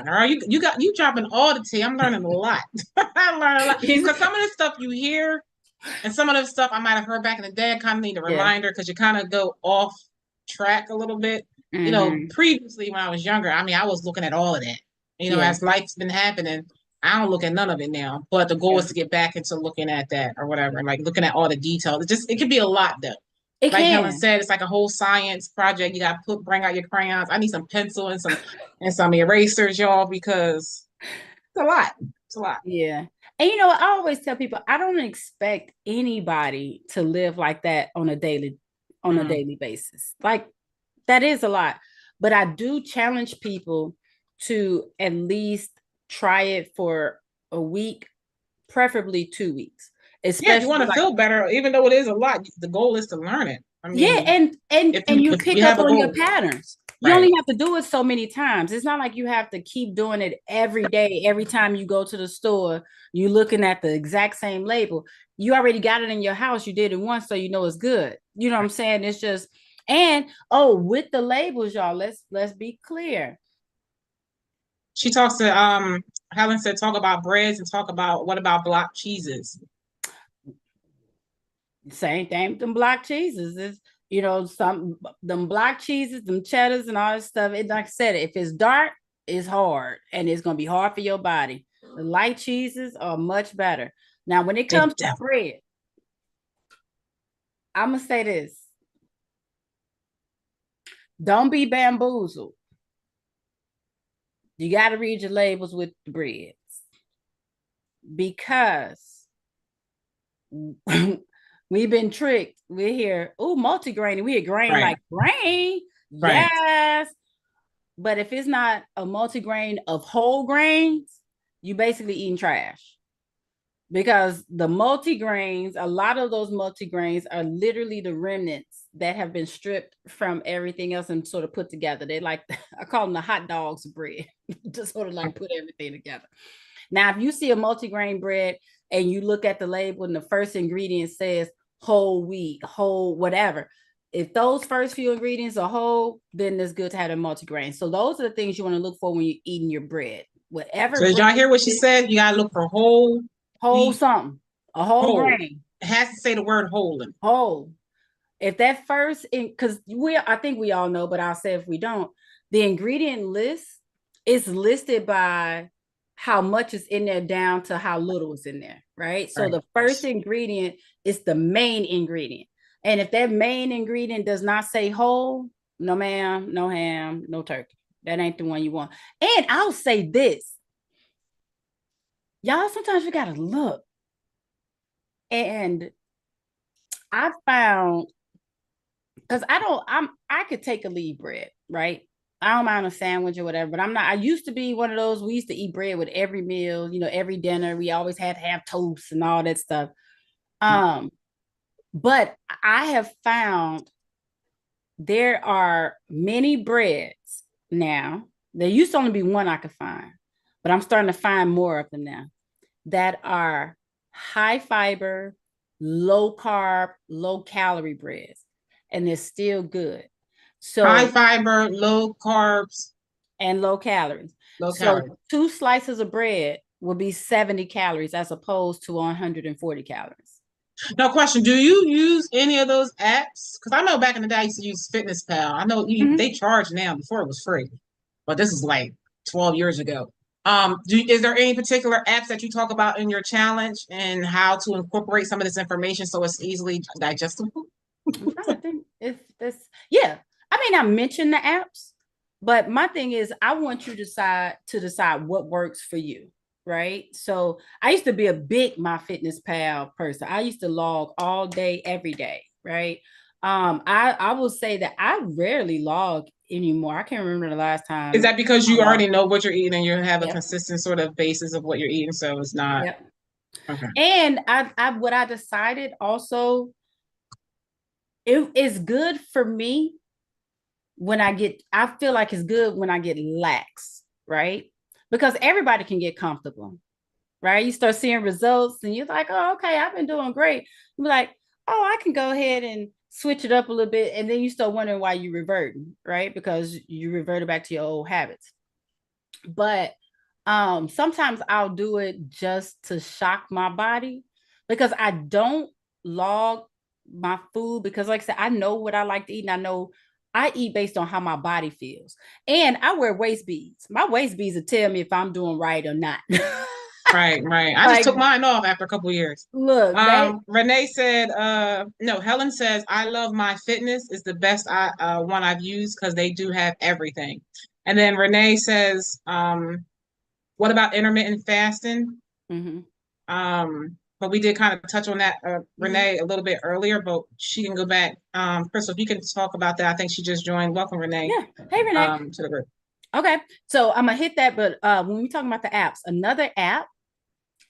Girl, you dropping all the tea. I'm learning a lot. I learned a lot because some of the stuff you hear and some of the stuff I might have heard back in the day, I kind of need a Yeah. reminder because you kind of go off track a little bit. You know, previously when I was younger, I mean, I was looking at all of that. You know, as life's been happening, I don't look at none of it now. But the goal is to get back into looking at that or whatever, like looking at all the details. It could be a lot though. It Like Helen can. said, it's like a whole science project. You got to bring out your crayons. I need some pencil and some erasers, y'all, because it's a lot. It's a lot. Yeah. And you know, I always tell people I don't expect anybody to live like that on a daily basis. Like that is a lot. But I do challenge people to at least try it for a week, preferably 2 weeks. Yeah, if you Especially want to like, feel better, even though it is a lot, the goal is to learn it. I yeah, mean, and you if pick you up have a on your goal, patterns. You right? only have to do it so many times. It's not like you have to keep doing it every day. Every time you go to the store, you're looking at the exact same label. You already got it in your house. You did it once, so you know it's good. You know what I'm saying? It's just, and oh, with the labels, y'all, let's be clear. She talks to Helen said talk about breads and talk about what about block cheeses. Same thing with them block cheeses. Is, you know, some them block cheeses, them cheddars and all this stuff. It, like I said, if it's dark, it's hard and it's gonna be hard for your body. The light cheeses are much better. Now, when it comes to bread, I'm gonna say this. Don't be bamboozled. You got to read your labels with the breads because we've been tricked. We're here, oh, multigrain. We hear grain like grain. Right. Yes. But if it's not a multigrain of whole grains, you basically eating trash. Because the multigrains, a lot of those multigrains are literally the remnants that have been stripped from everything else and sort of put together. They like, I call them the hot dogs bread, to sort of like put everything together. Now, if you see a multigrain bread and you look at the label and the first ingredient says whole wheat, whole whatever, if those first few ingredients are whole, then it's good to have a multigrain. So those are the things you want to look for when you're eating your bread. Whatever. So did y'all hear what she said? You gotta look for whole something, a whole grain. It has to say the word whole in it. Whole. If that first, because I think we all know, but I'll say if we don't, the ingredient list is listed by how much is in there down to how little is in there, right? So the first ingredient is the main ingredient. And if that main ingredient does not say whole, no ma'am, no ham, no turkey. That ain't the one you want. And I'll say this. Y'all, sometimes you gotta look. And I found, because I could take a leave bread, right? I don't mind a sandwich or whatever, but I'm not. I used to be one of those. We used to eat bread with every meal, you know, every dinner. We always had to have toast and all that stuff. But I have found there are many breads now. There used to only be one I could find, but I'm starting to find more of them now that are high fiber, low carb, low calorie breads, and they're still good. So high fiber, low carbs, and low calories. So 2 slices of bread will be 70 calories as opposed to 140 calories. No question. Do you use any of those apps? Because I know back in the day I used to use Fitness Pal. I know they charge now. Before it was free, but this is like 12 years ago. Is there any particular apps that you talk about in your challenge and how to incorporate some of this information so it's easily digestible? I think if this, yeah. I mean, I mentioned the apps, but my thing is, I want you to decide what works for you, right? So I used to be a big MyFitnessPal person. I used to log all day, every day, right? I will say that I rarely log anymore. I can't remember the last time. Is that because you already know what you're eating and you have a Yep. consistent sort of basis of what you're eating, so it's not. Yep. Okay. And what I decided also, it is good for me I feel like it's good when I get lax, right? Because everybody can get comfortable, right? You start seeing results and you're like, oh, okay, I've been doing great. You're like, oh, I can go ahead and switch it up a little bit. And then you start wondering why you reverting, right? Because you reverted back to your old habits. But sometimes I'll do it just to shock my body because I don't log my food because like I said, I know what I like to eat and I know I eat based on how my body feels. And I wear waist beads. My waist beads will tell me if I'm doing right or not. Right, right. I just Like, took mine off after a couple of years. look, they Renee said, no, Helen says, I love my fitness is the best one I've used because they do have everything. And then Renee says, what about intermittent fasting? Mhm. But we did kind of touch on that, Mhm. Renee, a little bit earlier, but she can go back. Crystal, if you can talk about that. I think she just joined. Welcome, Renee, Yeah. Hey, Renee. to the group. Okay. So I'm gonna hit that, but when we talking about the apps, another app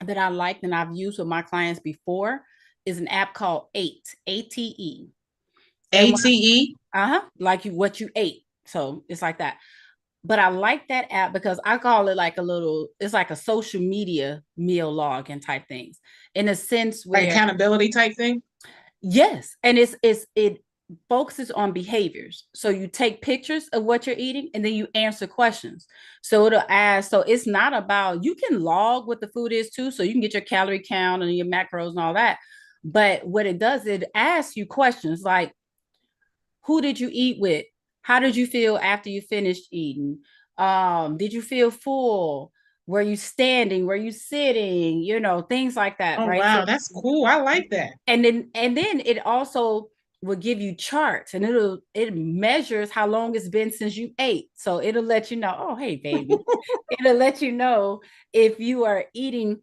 that I liked and I've used with my clients before is an app called ATE. And ATE. like you what you ate. So it's like that. But I like that app because I call it like a little, it's like a social media meal log and type things in a sense Like where accountability type thing. yes, and it focuses on behaviors. So you take pictures of what you're eating and then you answer questions. So it'll ask, so it's not about you can log what the food is too, so you can get your calorie count and your macros and all that. But what it does, it asks you questions like who did you eat with? How did you feel after you finished eating? Did you feel full? Were you standing? Were you sitting? Things like that, Oh right? So wow, that's cool. I like that. and then it also will give you charts and it measures how long it's been since you ate. So it'll let you know, oh hey baby. It'll let you know if you are eating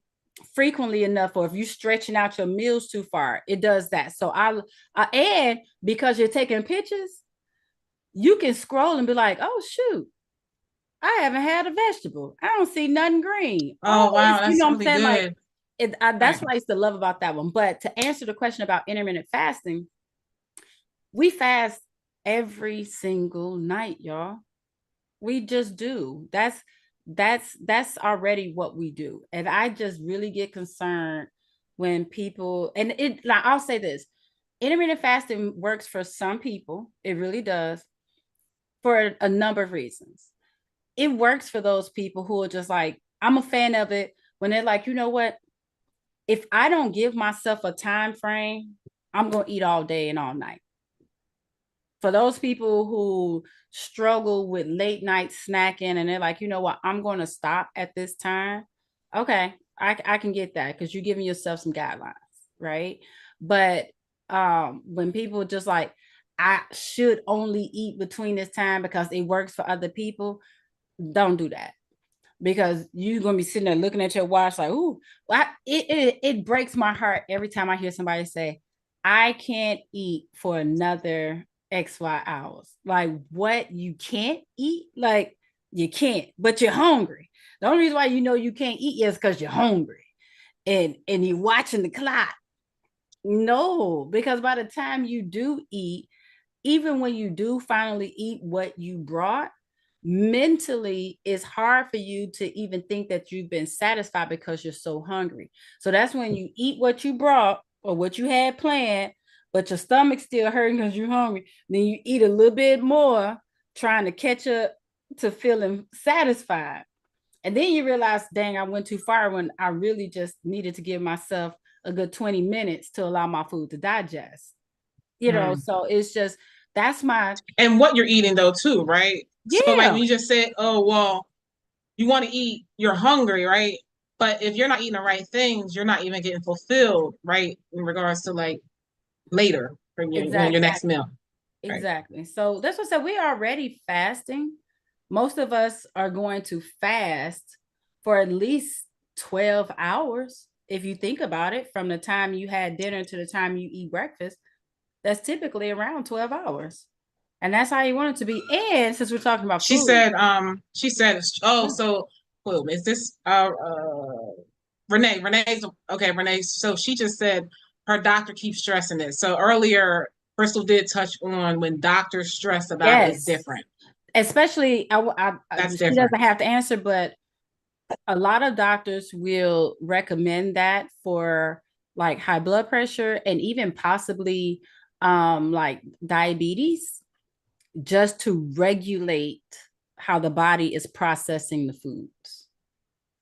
frequently enough or if you're stretching out your meals too far. It does that. So and because you're taking pictures, you can scroll and be like, oh shoot, I haven't had a vegetable. I don't see nothing green. Oh Oh, wow, it's that's what I'm really saying. Like good. that's Right. what I used to love about that one. But to answer the question about intermittent fasting, we fast every single night, y'all. We just do. That's already what we do. And I just really get concerned when people and it like I'll say this. Intermittent fasting works for some people. It really does for a number of reasons. It works for those people who are just like, I'm a fan of it when they're like, you know what? If I don't give myself a time frame, I'm gonna eat all day and all night. For those people who struggle with late night snacking and they're like, you know what, I'm going to stop at this time. Okay, I can get that because you're giving yourself some guidelines, right? But when people just like, I should only eat between this time because it works for other people, don't do that because you're gonna be sitting there looking at your watch like, ooh, it breaks my heart every time I hear somebody say, I can't eat for another XY hours. Like, what you can't eat? Like, you can't, but you're hungry. The only reason why you know you can't eat is because you're hungry and you're watching the clock. No, because by the time you do eat, even when you do finally eat what you brought, mentally it's hard for you to even think that you've been satisfied because you're so hungry. So that's when you eat what you brought or what you had planned, but your stomach's still hurting because you're hungry. Then you eat a little bit more, trying to catch up to feeling satisfied. And then you realize, dang, I went too far when I really just needed to give myself a good 20 minutes to allow my food to digest. Mm. So it's just that's my And what you're eating though too, right? So like yeah, when you just said, oh well, you want to eat, you're hungry, right? But if you're not eating the right things, you're not even getting fulfilled, right? In regards to like later for your next exactly. meal, right? Exactly. So that's what I said. We are already fasting. Most of us are going to fast for at least 12 hours. If you think about it, from the time you had dinner to the time you eat breakfast, that's typically around 12 hours. And that's how you want it to be. And since we're talking about food, She said, oh, yeah. so who is this? Renee's okay. Renee. So she just said her doctor keeps stressing this. So earlier, Crystal did touch on when doctors stress about it is Yes. different. Especially, That's she different. doesn't have to answer, but a lot of doctors will recommend that for like high blood pressure and even possibly like diabetes, just to regulate how the body is processing the foods.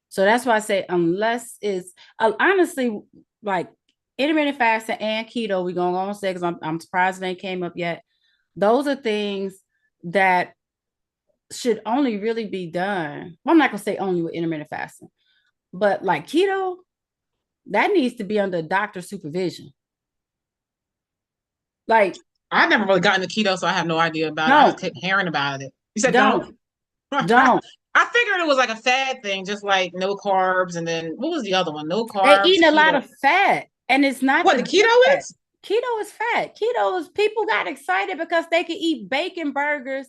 So that's why I say, unless it's honestly like intermittent fasting and keto, we're gonna go on say, because I'm surprised they came up yet. Those are things that should only really be done. Well, I'm not gonna say only with intermittent fasting, but like keto, that needs to be under doctor supervision. Like, I never really gotten into keto, so I have no idea about it. I just don't, kept hearing about it. You said don't? don't, don't. I figured it was like a fad thing, just like no carbs, and then what was the other one? No They carbs, eating a lot keto. of fat, and it's not What the the good keto fat. is? Keto is fat. Keto is people got excited because they could eat bacon burgers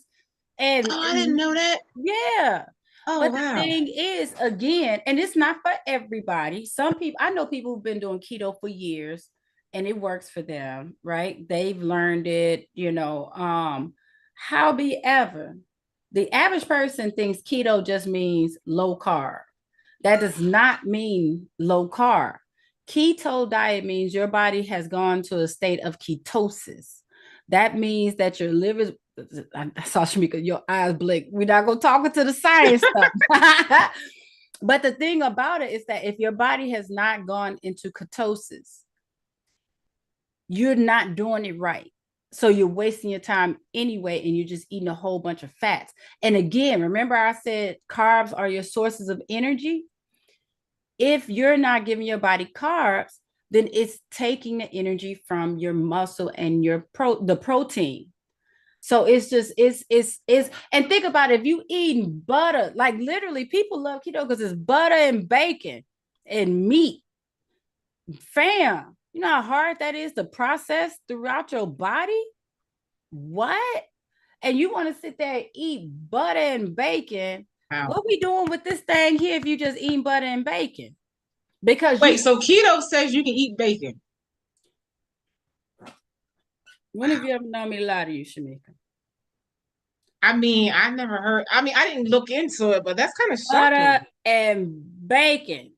Oh, I didn't and know that. yeah. Oh, But the wow. thing is, again, and it's not for everybody. Some people, I know people who've been doing keto for years and it works for them, right? They've learned it, you know. However, the average person thinks keto just means low carb. That does not mean low carb. Keto diet means your body has gone to a state of ketosis. That means that your liver, I saw Shamika, your eyes blink. We're not going to talk into the science stuff. But the thing about it is that if your body has not gone into ketosis, you're not doing it right. So you're wasting your time anyway, and you're just eating a whole bunch of fats. And again, remember I said carbs are your sources of energy? If you're not giving your body carbs, then it's taking the energy from your muscle and the protein. So it's just it's and think about it, if you eating butter, like literally people love keto because it's butter and bacon and meat. Fam, you know how hard that is to process throughout your body? What? And you want to sit there and eat butter and bacon? Wow. What we doing with this thing here if you just eating butter and bacon? Because Wait, so keto says you can eat bacon. when have you ever known me to lie to you, Shamika? I mean, I never heard. I mean, I didn't look into it, but that's kind of shocking. Butter and bacon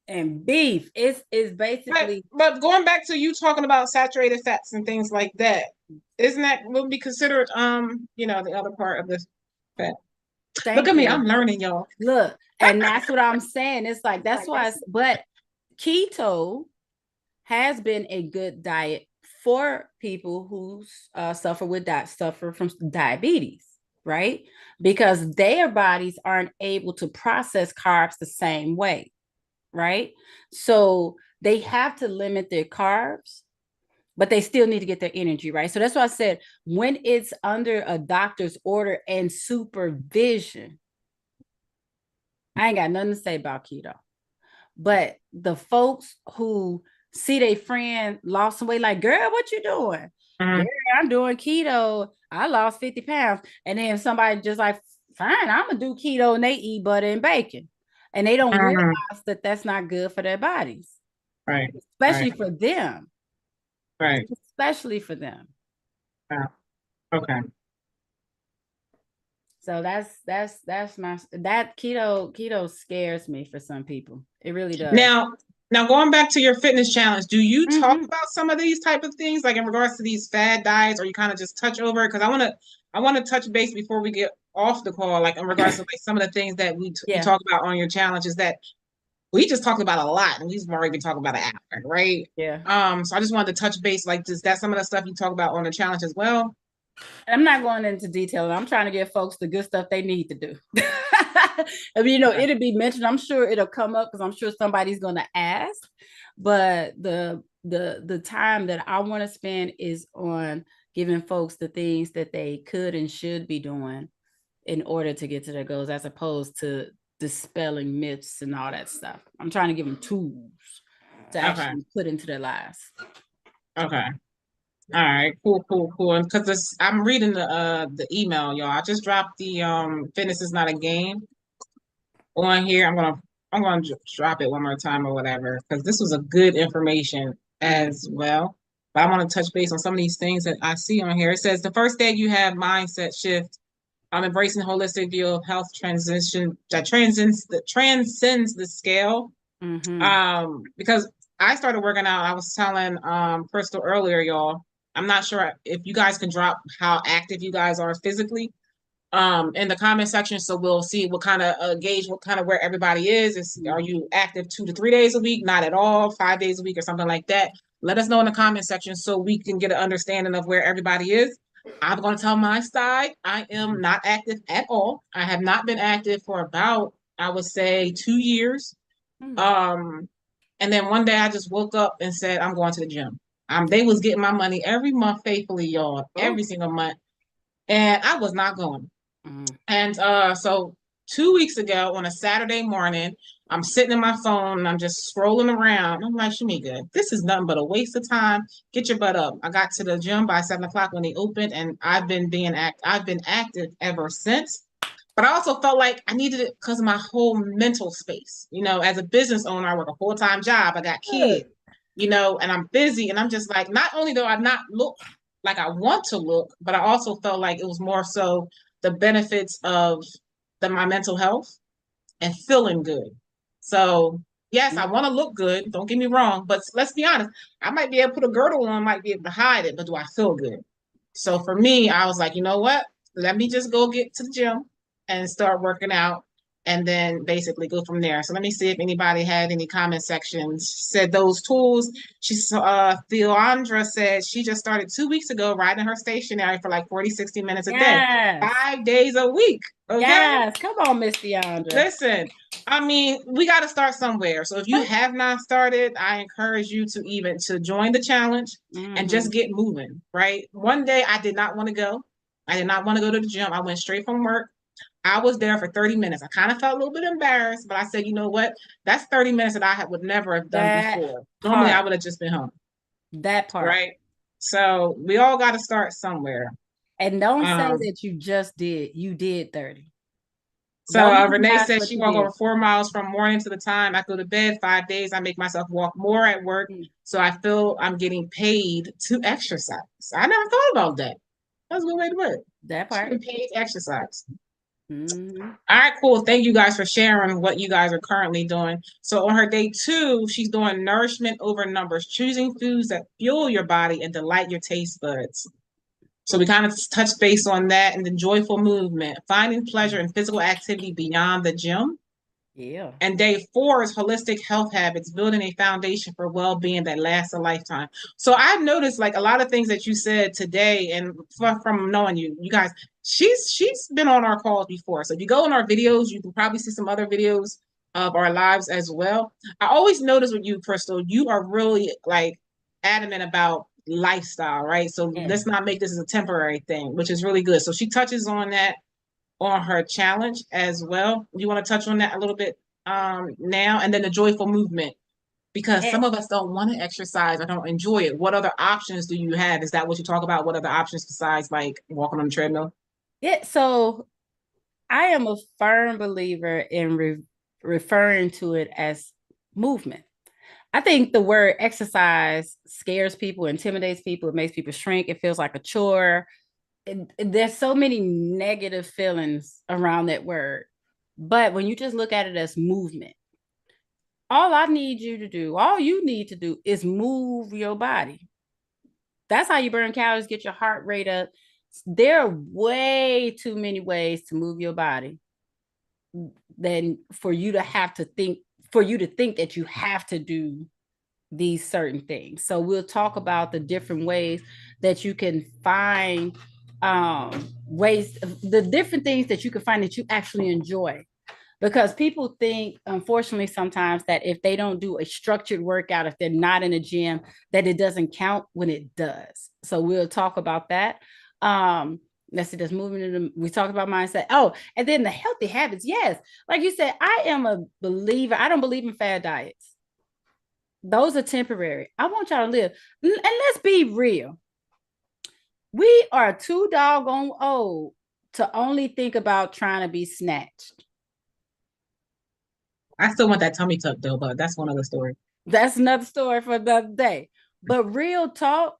and beef. It's But basically but going back to you talking about saturated fats and things like that, isn't that would be considered the other part of this fat? Look thank at me, I'm you. learning, y'all. Look, and that's what I'm saying. It's like that's why but keto has been a good diet for people who suffer from diabetes, right? Because their bodies aren't able to process carbs the same way, right? So they have to limit their carbs, but they still need to get their energy, right? So that's why I said when it's under a doctor's order and supervision, I ain't got nothing to say about keto. But the folks who see their friend lost some weight, like, girl, what you doing? Mhm. Girl, I'm doing keto. I lost 50 pounds. And then somebody just like, fine, I'm gonna do keto, and they eat butter and bacon. And they don't Mhm. realize that that's not good for their bodies, Right, especially right, for them. right. Especially for them. Yeah. Okay. So that's my that keto scares me for some people. It really does. Now, now going back to your fitness challenge, do you talk Mm-hmm. about some of these type of things, like in regards to these fad diets, or you kind of just touch over it? Because I want to touch base before we get off the call, like in regards to like some of the things that you Yeah. talk about on your challenges that we just talked about a lot, and we've already been talking about an hour, right? Yeah. So I just wanted to touch base, like, is that some of the stuff you talk about on the challenge as well? I'm not going into detail. I'm trying to give folks the good stuff they need to do. I mean, Okay. it'll be mentioned. I'm sure it'll come up because I'm sure somebody's going to ask. But the time that I want to spend is on giving folks the things that they could and should be doing in order to get to their goals, as opposed to dispelling myths and all that stuff. I'm trying to give them tools to Okay. actually put into their lives. Okay. All right, cool, cool, cool. And because I'm reading the email, y'all. I just dropped the fitness is not a game on here. I'm gonna drop it one more time or whatever because this was a good information as well. But I want to touch base on some of these things that I see on here. It says the first day you have mindset shift. I'm embracing a holistic view of health transition that transcends the scale. Mm-hmm. Because I started working out. I was telling Crystal earlier, y'all. I'm not sure if you guys can drop how active you guys are physically in the comment section, so we'll see what kind of gauge what kind of where everybody is are you active 2 to 3 days a week, not at all, 5 days a week or something like that. Let us know in the comment section so we can get an understanding of where everybody is. I'm going to tell my side, I am not active at all. I have not been active for about, I would say, 2 years. Mm-hmm. And then one day I just woke up and said I'm going to the gym. They was getting my money every month faithfully, y'all, Oh. every single month, and I was not going. Mm-hmm. And so 2 weeks ago on a Saturday morning, I'm sitting in my phone and I'm just scrolling around. I'm like, Shamika, this is nothing but a waste of time. Get your butt up. I got to the gym by 7 o'clock when they opened, and I've been active ever since. But I also felt like I needed it because of my whole mental space. You know, as a business owner, I work a full-time job. I got Good. kids, and I'm busy. And I'm just like, not only do I not look like I want to look, but I also felt like it was more so the benefits of my mental health and feeling good. So yes, I want to look good. Don't get me wrong, but let's be honest. I might be able to put a girdle on, might be able to hide it, but do I feel good? So for me, I was like, you know what? Let me just go get to the gym and start working out and then basically go from there. So let me see if anybody had any comment sections. Said those tools. Theandra said she just started 2 weeks ago riding her stationary for like 40, 60 minutes a day, Yes. 5 days a week. Okay. Yes. Come on, Miss Deandra. Listen, I mean, we got to start somewhere. So if you have not started, I encourage you to join the challenge and just get moving, right? One day I did not want to go. I did not want to go to the gym. I went straight from work. I was there for 30 minutes. I kind of felt a little bit embarrassed, but I said, you know what? That's 30 minutes that would never have done That before. Normally, I part. would have just been home, That part. right? So we all got to start somewhere. And don't say Um, that you just did. You did 30. So Don't Renee that's says what she you walk did. over 4 miles from morning to the time I go to bed. 5 days, I make myself walk more at work, so I feel I'm getting paid to exercise. I never thought about that. That's a good way to put it. That She's part. getting paid to exercise. Mm-hmm. All right, cool. Thank you guys for sharing what you guys are currently doing. So on her day 2, she's doing nourishment over numbers, choosing foods that fuel your body and delight your taste buds. So we kind of touched base on that, and the joyful movement, finding pleasure in physical activity beyond the gym. Yeah. And day 4 is holistic health habits, building a foundation for well-being that lasts a lifetime. So I've noticed like a lot of things that you said today, and from knowing you guys, she's been on our calls before. So if you go in our videos, you can probably see some other videos of our lives as well. I always notice with you, Crystal, you are really like adamant about lifestyle, right? So Yeah. let's not make this as a temporary thing, which is really good. So she touches on that on her challenge as well. You want to touch on that a little bit now, and then the joyful movement, because Yeah. some of us don't want to exercise or don't enjoy it. What other options do you have? Is that what you talk about? What other options besides like walking on the treadmill? Yeah. So I am a firm believer in referring to it as movement. I think the word exercise scares people, intimidates people, it makes people shrink. It feels like a chore. There's so many negative feelings around that word. But when you just look at it as movement, all you need to do is move your body. That's how you burn calories, get your heart rate up. There are way too many ways to move your body than for you to think that you have to do these certain things. So we'll talk about the different ways that you can find ways, the different things that you can find that you actually enjoy. Because people think, unfortunately, sometimes that if they don't do a structured workout, if they're not in a gym, that it doesn't count when it does. So we'll talk about that. Let's see, that's moving into, we talked about mindset. Oh, and then the healthy habits. Yes. Like you said, I am a believer. I don't believe in fad diets. Those are temporary. I want y'all to live. And let's be real. We are too doggone old to only think about trying to be snatched. I still want that tummy tuck though, but that's one other story. That's another story for another day. But real talk,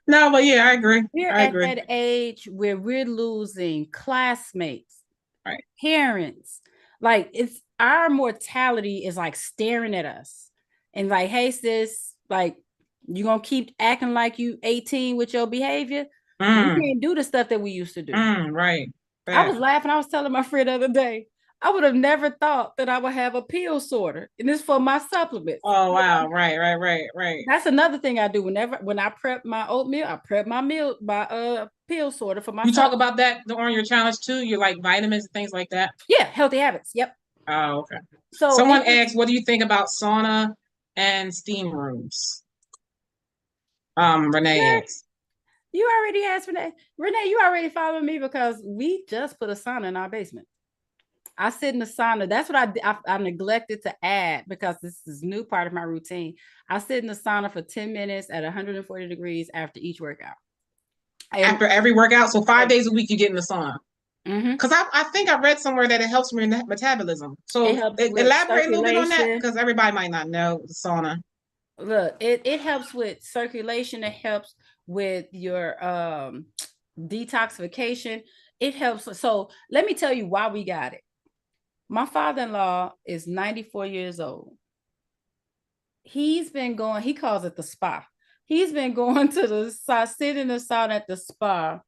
No, but yeah, I agree. We're I at agree. that age where we're losing classmates, Right. parents. Like it's our mortality is like staring at us and like, hey, sis, like you gonna keep acting like you 18 with your behavior. We Mm, can't do the stuff that we used to do. right. I was Back. laughing. I was telling my friend the other day, I would have never thought that I would have a pill sorter, and this for my supplements. Oh wow. Right, right, right, right. That's another thing I do. When I prep my oatmeal, I prep my pill sorter for my You talk supplements. about that on your challenge too. You like vitamins and things like that. Yeah, healthy habits. Yep. Oh, okay. So Someone it just asked, what do you think about sauna and steam rooms? Renee yeah, asked. you already asked Renee. Renee, you already following me because we just put a sauna in our basement. I sit in the sauna. That's what I neglected to add because this is new part of my routine. I sit in the sauna for 10 minutes at 140 degrees after each workout. And After every workout, so five yeah, days a week you get in the sauna. mm-hmm. Because I think I read somewhere that it helps with metabolism. It So helps with elaborate a little bit on that circulation. because everybody might not know the sauna. Look, it helps with circulation. It helps with your detoxification. It helps. So let me tell you why we got it. My father-in-law is 94 years old. He's been going, he calls it the spa. He's been going to the sitting in the sauna at the spa.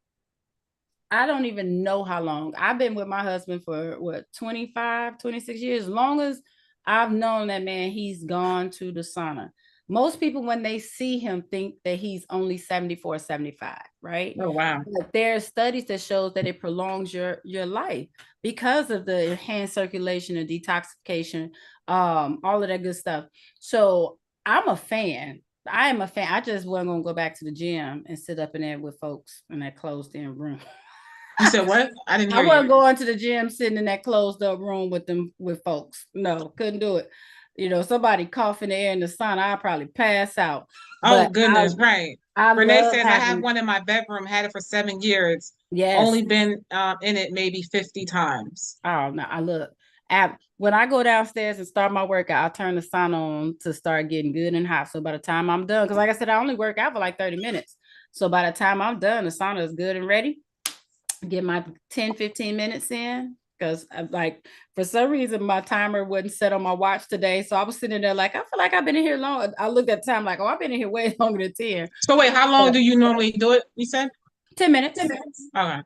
I don't even know how long. I've been with my husband for what, 25, 26 years. As long as I've known that man, he's gone to the sauna. Most people, when they see him, think that he's only 74, 75, right? Oh wow. But there are studies that shows that it prolongs your life because of the enhanced circulation and detoxification, all of that good stuff. So I'm a fan. I am a fan. I just wasn't gonna go back to the gym and sit up in there with folks in that closed in room. You said what? I didn't I hear wasn't you. going to the gym sitting in that closed up room with them with folks. No, couldn't do it. You know, somebody cough in the air in the sun, I'd probably pass out. Oh But goodness, right. I Renee love says I have having one in my bedroom, had it for 7 years, yes. only been in it maybe 50 times. Oh no, I look when I go downstairs and start my workout, I turn the sun on to start getting good and hot. So by the time I'm done, because like I said, I only work out for like 30 minutes. So by the time I'm done, the sauna is good and ready. Get my 10, 15 minutes in. Because like for some reason my timer wasn't set on my watch today. So I was sitting there like, I feel like I've been in here long. I looked at the time like, oh, I've been in here way longer than 10. So wait, how long But do you normally do it? You said 10 minutes. 10 minutes. Okay.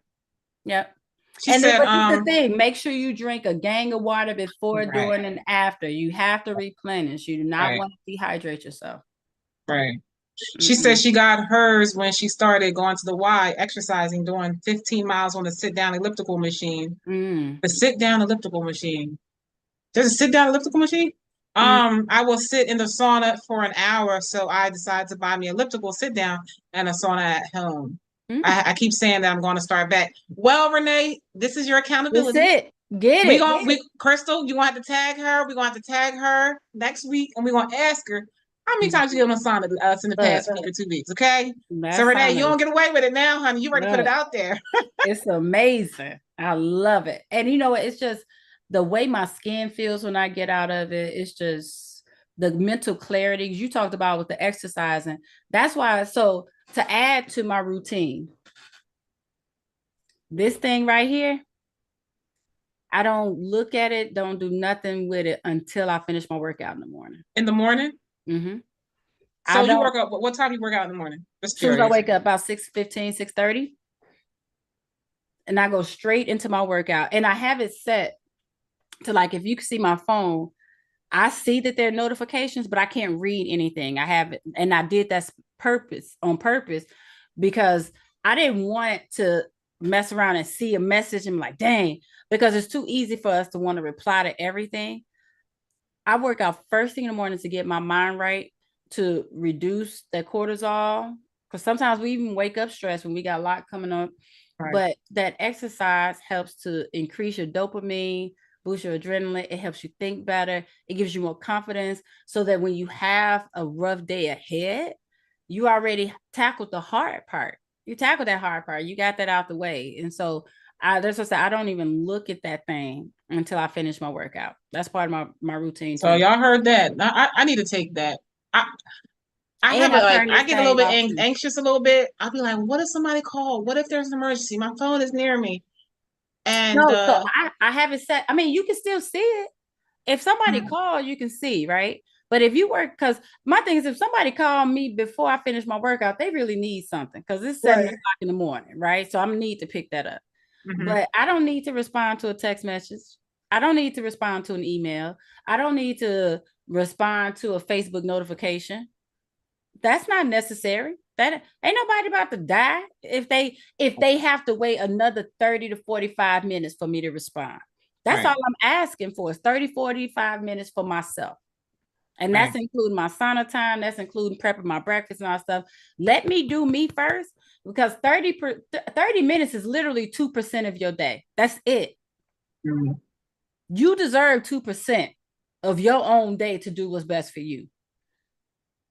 Yep. She said, But this is the thing, make sure you drink a gang of water before, right, during, and after. You have to replenish. You do not right, want to dehydrate yourself. right. She said Mm-mm. she got hers when she started going to the Y, exercising, doing 15 miles on the sit down elliptical machine. Mm. The sit down elliptical machine. There's a sit down elliptical machine. Mm. I will sit in the sauna for an hour, so I decided to buy me elliptical sit down and a sauna at home. Mm. I keep saying that I'm going to start back. Well, Renee, this is your That's accountability. it. Get We it. gonna we Crystal, you gonna have to tag her. We're gonna have to tag her next week, and we're gonna ask her how many times you get on a sauna us in the past week or 2 weeks. Okay, so That Renee, you sauna don't is get away with it now, honey. You already put it look, out there. it's amazing. I love it. And you know what? It's just the way my skin feels when I get out of it. It's just the mental clarity you talked about with the exercising. That's why. So to add to my routine, this thing right here, I don't look at it, don't do nothing with it until I finish my workout in the morning. In the morning. Mm-hmm. I So you don't, work out. What time do you work out in the morning? Just as soon as I curious. wake up about 6:15, 6:30, and I go straight into my workout. And I have it set to like, if you can see my phone, I see that there are notifications, but I can't read anything. I have it, and I did that on purpose because I didn't want to mess around and see a message and be like, dang, because it's too easy for us to want to reply to everything. I work out first thing in the morning to get my mind right, to reduce that cortisol. Because sometimes we even wake up stressed when we got a lot coming up. Right. But that exercise helps to increase your dopamine, boost your adrenaline. It helps you think better. It gives you more confidence so that when you have a rough day ahead, you already tackled the hard part. You tackled that hard part. You got that out the way. And so that's what I said. I don't even look at that thing until I finish my workout. That's part of my routine So too. y'all heard that. I need to take that. I have And it I like turn I this get a little thing bit off too. anxious a little bit. I'll be like, what if somebody called? What if there's an emergency? My phone is near me. And No, so I have it set. I mean, you can still see it. If somebody mm, calls, you can see, right? But if you work, because my thing is, if somebody called me before I finish my workout, they really need something because it's 7 o'clock in the morning, right? So I'm gonna need to pick that up. mhm. But I don't need to respond to a text message. I don't need to respond to an email. I don't need to respond to a Facebook notification. That's not necessary. That ain't nobody about to die if they have to wait another 30 to 45 minutes for me to respond. That's all Right, I'm asking for is 30, 45 minutes for myself. And that's right. including my sauna time. That's including prepping my breakfast and all stuff. Let me do me first because 30 minutes is literally 2% of your day. That's it. Mhm. You deserve 2% of your own day to do what's best for you.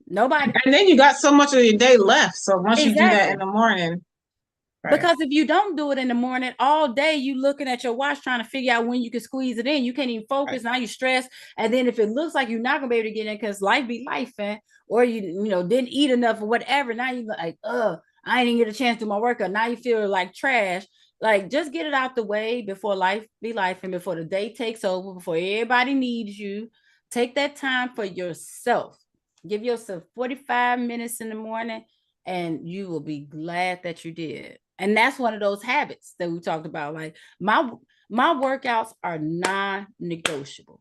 Nobody. And then you got so much of your day left. So once you do that in Exactly. the morning, right, Because if you don't do it in the morning, all day you looking at your watch trying to figure out when you can squeeze it in. You can't even right. focus. Now you're stressed. And then if it looks like you're not gonna be able to get in because life be life, or you didn't eat enough or whatever. Now you like, I didn't get a chance to do my workout. Now you feel like trash. Like just get it out the way before life be life and before the day takes over, before everybody needs you. Take that time for yourself. Give yourself 45 minutes in the morning and you will be glad that you did. And that's one of those habits that we talked about. Like my workouts are non-negotiable.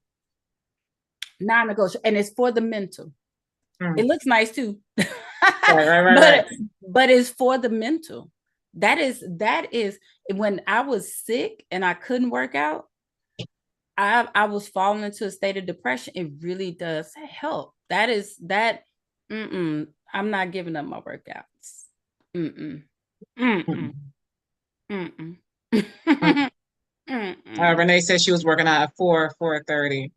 Non-negotiable. And it's for the mental. It Mm. looks nice too. Right, right, right, right. but but it's for the mental. That is when I was sick and I couldn't work out, I was falling into a state of depression. It really does help. That is that. I'm not giving up my workouts. Mm-mm. Mm-mm. Mm-mm. Mm-mm. Mm. Mm-mm. Renee said she was working out at 4:30.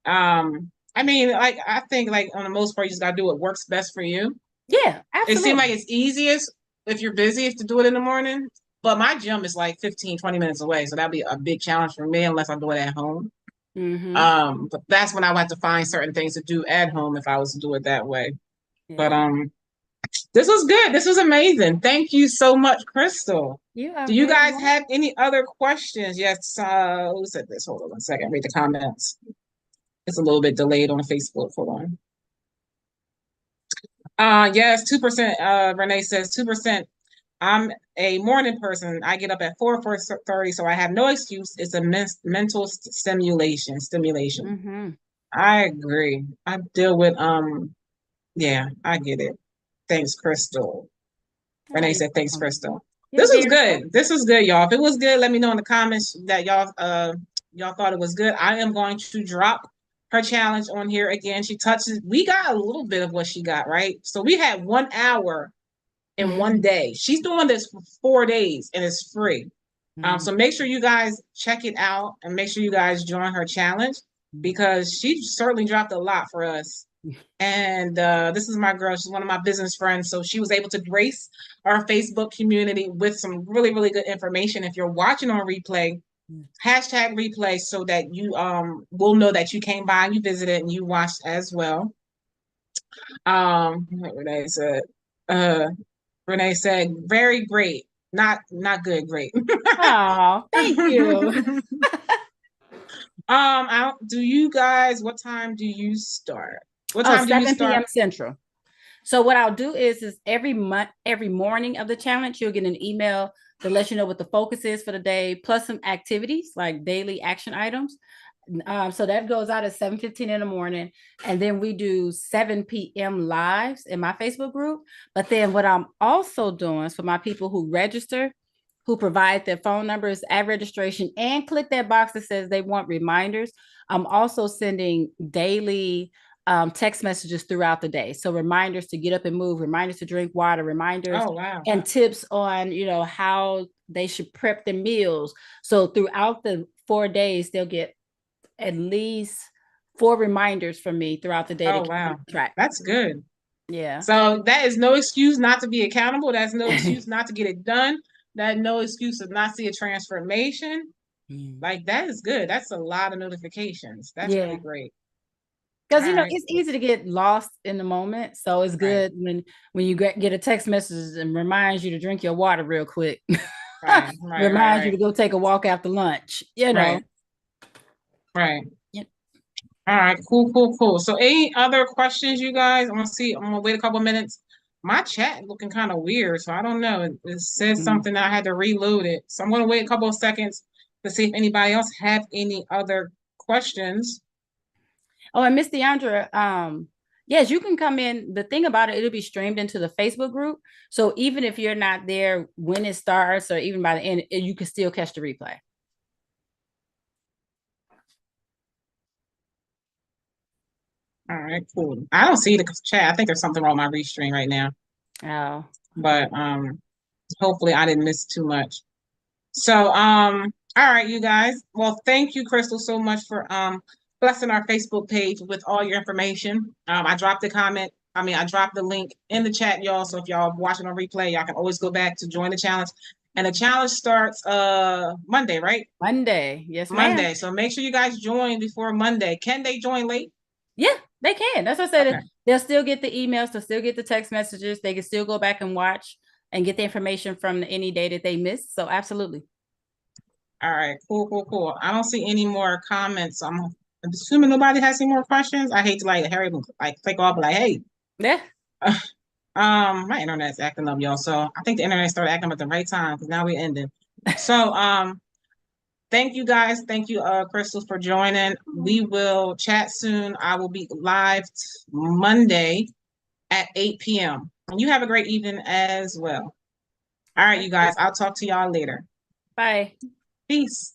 I mean, like I think like on the most part, you just gotta do what works best for you. Yeah, It seems like absolutely. it's easiest if you're busy if to do it in the morning. But my gym is like 15, 20 minutes away. So that'd be a big challenge for me unless I do it at home. Mm-hmm. But that's when I would have to find certain things to do at home if I was to do it that way. But Yeah. this was good. This was amazing. Thank you so much, Crystal. You are Do you very guys welcome. have any other questions? Yes, who said this? Hold on one second. Read the comments. It's a little bit delayed on Facebook. Hold on. Yes, 2%. Renee says 2%. I'm a morning person. I get up at 4:30, so I have no excuse. It's a mental stimulation. Stimulation. Mm-hmm. I agree. I deal with yeah, I get it. Thanks, Crystal. Oh, Renee you're said thanks, welcome. Crystal. You're This was very good. welcome. This was good, y'all. If it was good, let me know in the comments that y'all thought it was good. I am going to drop her challenge on here again. She touches. We got a little bit of what she got, right? So we had 1 hour in one day. She's doing this for 4 days and it's free. Mm-hmm. So make sure you guys check it out and make sure you guys join her challenge because she certainly dropped a lot for us. And this is my girl. She's one of my business friends. So she was able to grace our Facebook community with some really, really good information. If you're watching on replay, hashtag replay so that you will know that you came by and you visited and you watched as well. What Renee said. Uh Renee said, very great. Not good, great. Oh, thank you. Do you guys, what time do you start? What Oh, time do you 7 start? p.m. Central. So what I'll do is every month, every morning of the challenge, you'll get an email to let you know what the focus is for the day, plus some activities like daily action items. So that goes out at 7:15 in the morning. And then we do 7 p.m. lives in my Facebook group. But then what I'm also doing is for my people who register, who provide their phone numbers at registration and click that box that says they want reminders. I'm also sending daily text messages throughout the day. So reminders to get up and move, reminders to drink water, reminders Oh, wow. and tips on, how they should prep their meals. So throughout the 4 days, they'll get at least 4 reminders from me throughout the day to Oh, keep wow. on track. That's good. Yeah. So that is no excuse not to be accountable. That's no excuse not to get it done. That no excuse to not see a transformation. Like that is good. That's a lot of notifications. That's really Yeah. great. Because All you know right. it's easy to get lost in the moment, so it's Right. good when you get a text message and reminds you to drink your water real quick. Right. Right. Right. Reminds you Right. to go take a walk after lunch. You know. Right. Right. Yeah. All right, cool, cool, cool. So any other questions, you guys? I'm gonna see. I'm gonna wait a couple minutes. My chat looking kind of weird, so I don't know. It says Mhm. something that I had to reload it. So I'm gonna wait a couple of seconds to see if anybody else have any other questions. Oh, and Miss Deandra, yes, you can come in. The thing about it, it'll be streamed into the Facebook group. So even if you're not there when it starts, or even by the end, you can still catch the replay. All right, cool. I don't see the chat. I think there's something wrong with my restream right now, Oh, but hopefully I didn't miss too much. So, all right, you guys. Well, thank you, Crystal, so much for blessing our Facebook page with all your information. I dropped the comment. I dropped the link in the chat, y'all. So if y'all watching on replay, y'all can always go back to join the challenge. And the challenge starts Monday, right? Monday. Yes, ma'am. Monday. So make sure you guys join before Monday. Can they join late? Yeah, they can. That's what I said. Okay. They'll still get the emails, they'll still get the text messages. They can still go back and watch and get the information from any day that they missed. So absolutely. All right. Cool, cool, cool. I don't see any more comments. I'm assuming nobody has any more questions. I hate to like hurry, like click off, like, hey. Yeah. My internet's acting up, y'all. So I think the internet started acting up at the right time because now we're ending. So thank you guys. Thank you, Crystal, for joining. We will chat soon. I will be live Monday at 8 p.m. And you have a great evening as well. All right, you guys. I'll talk to y'all later. Bye. Peace.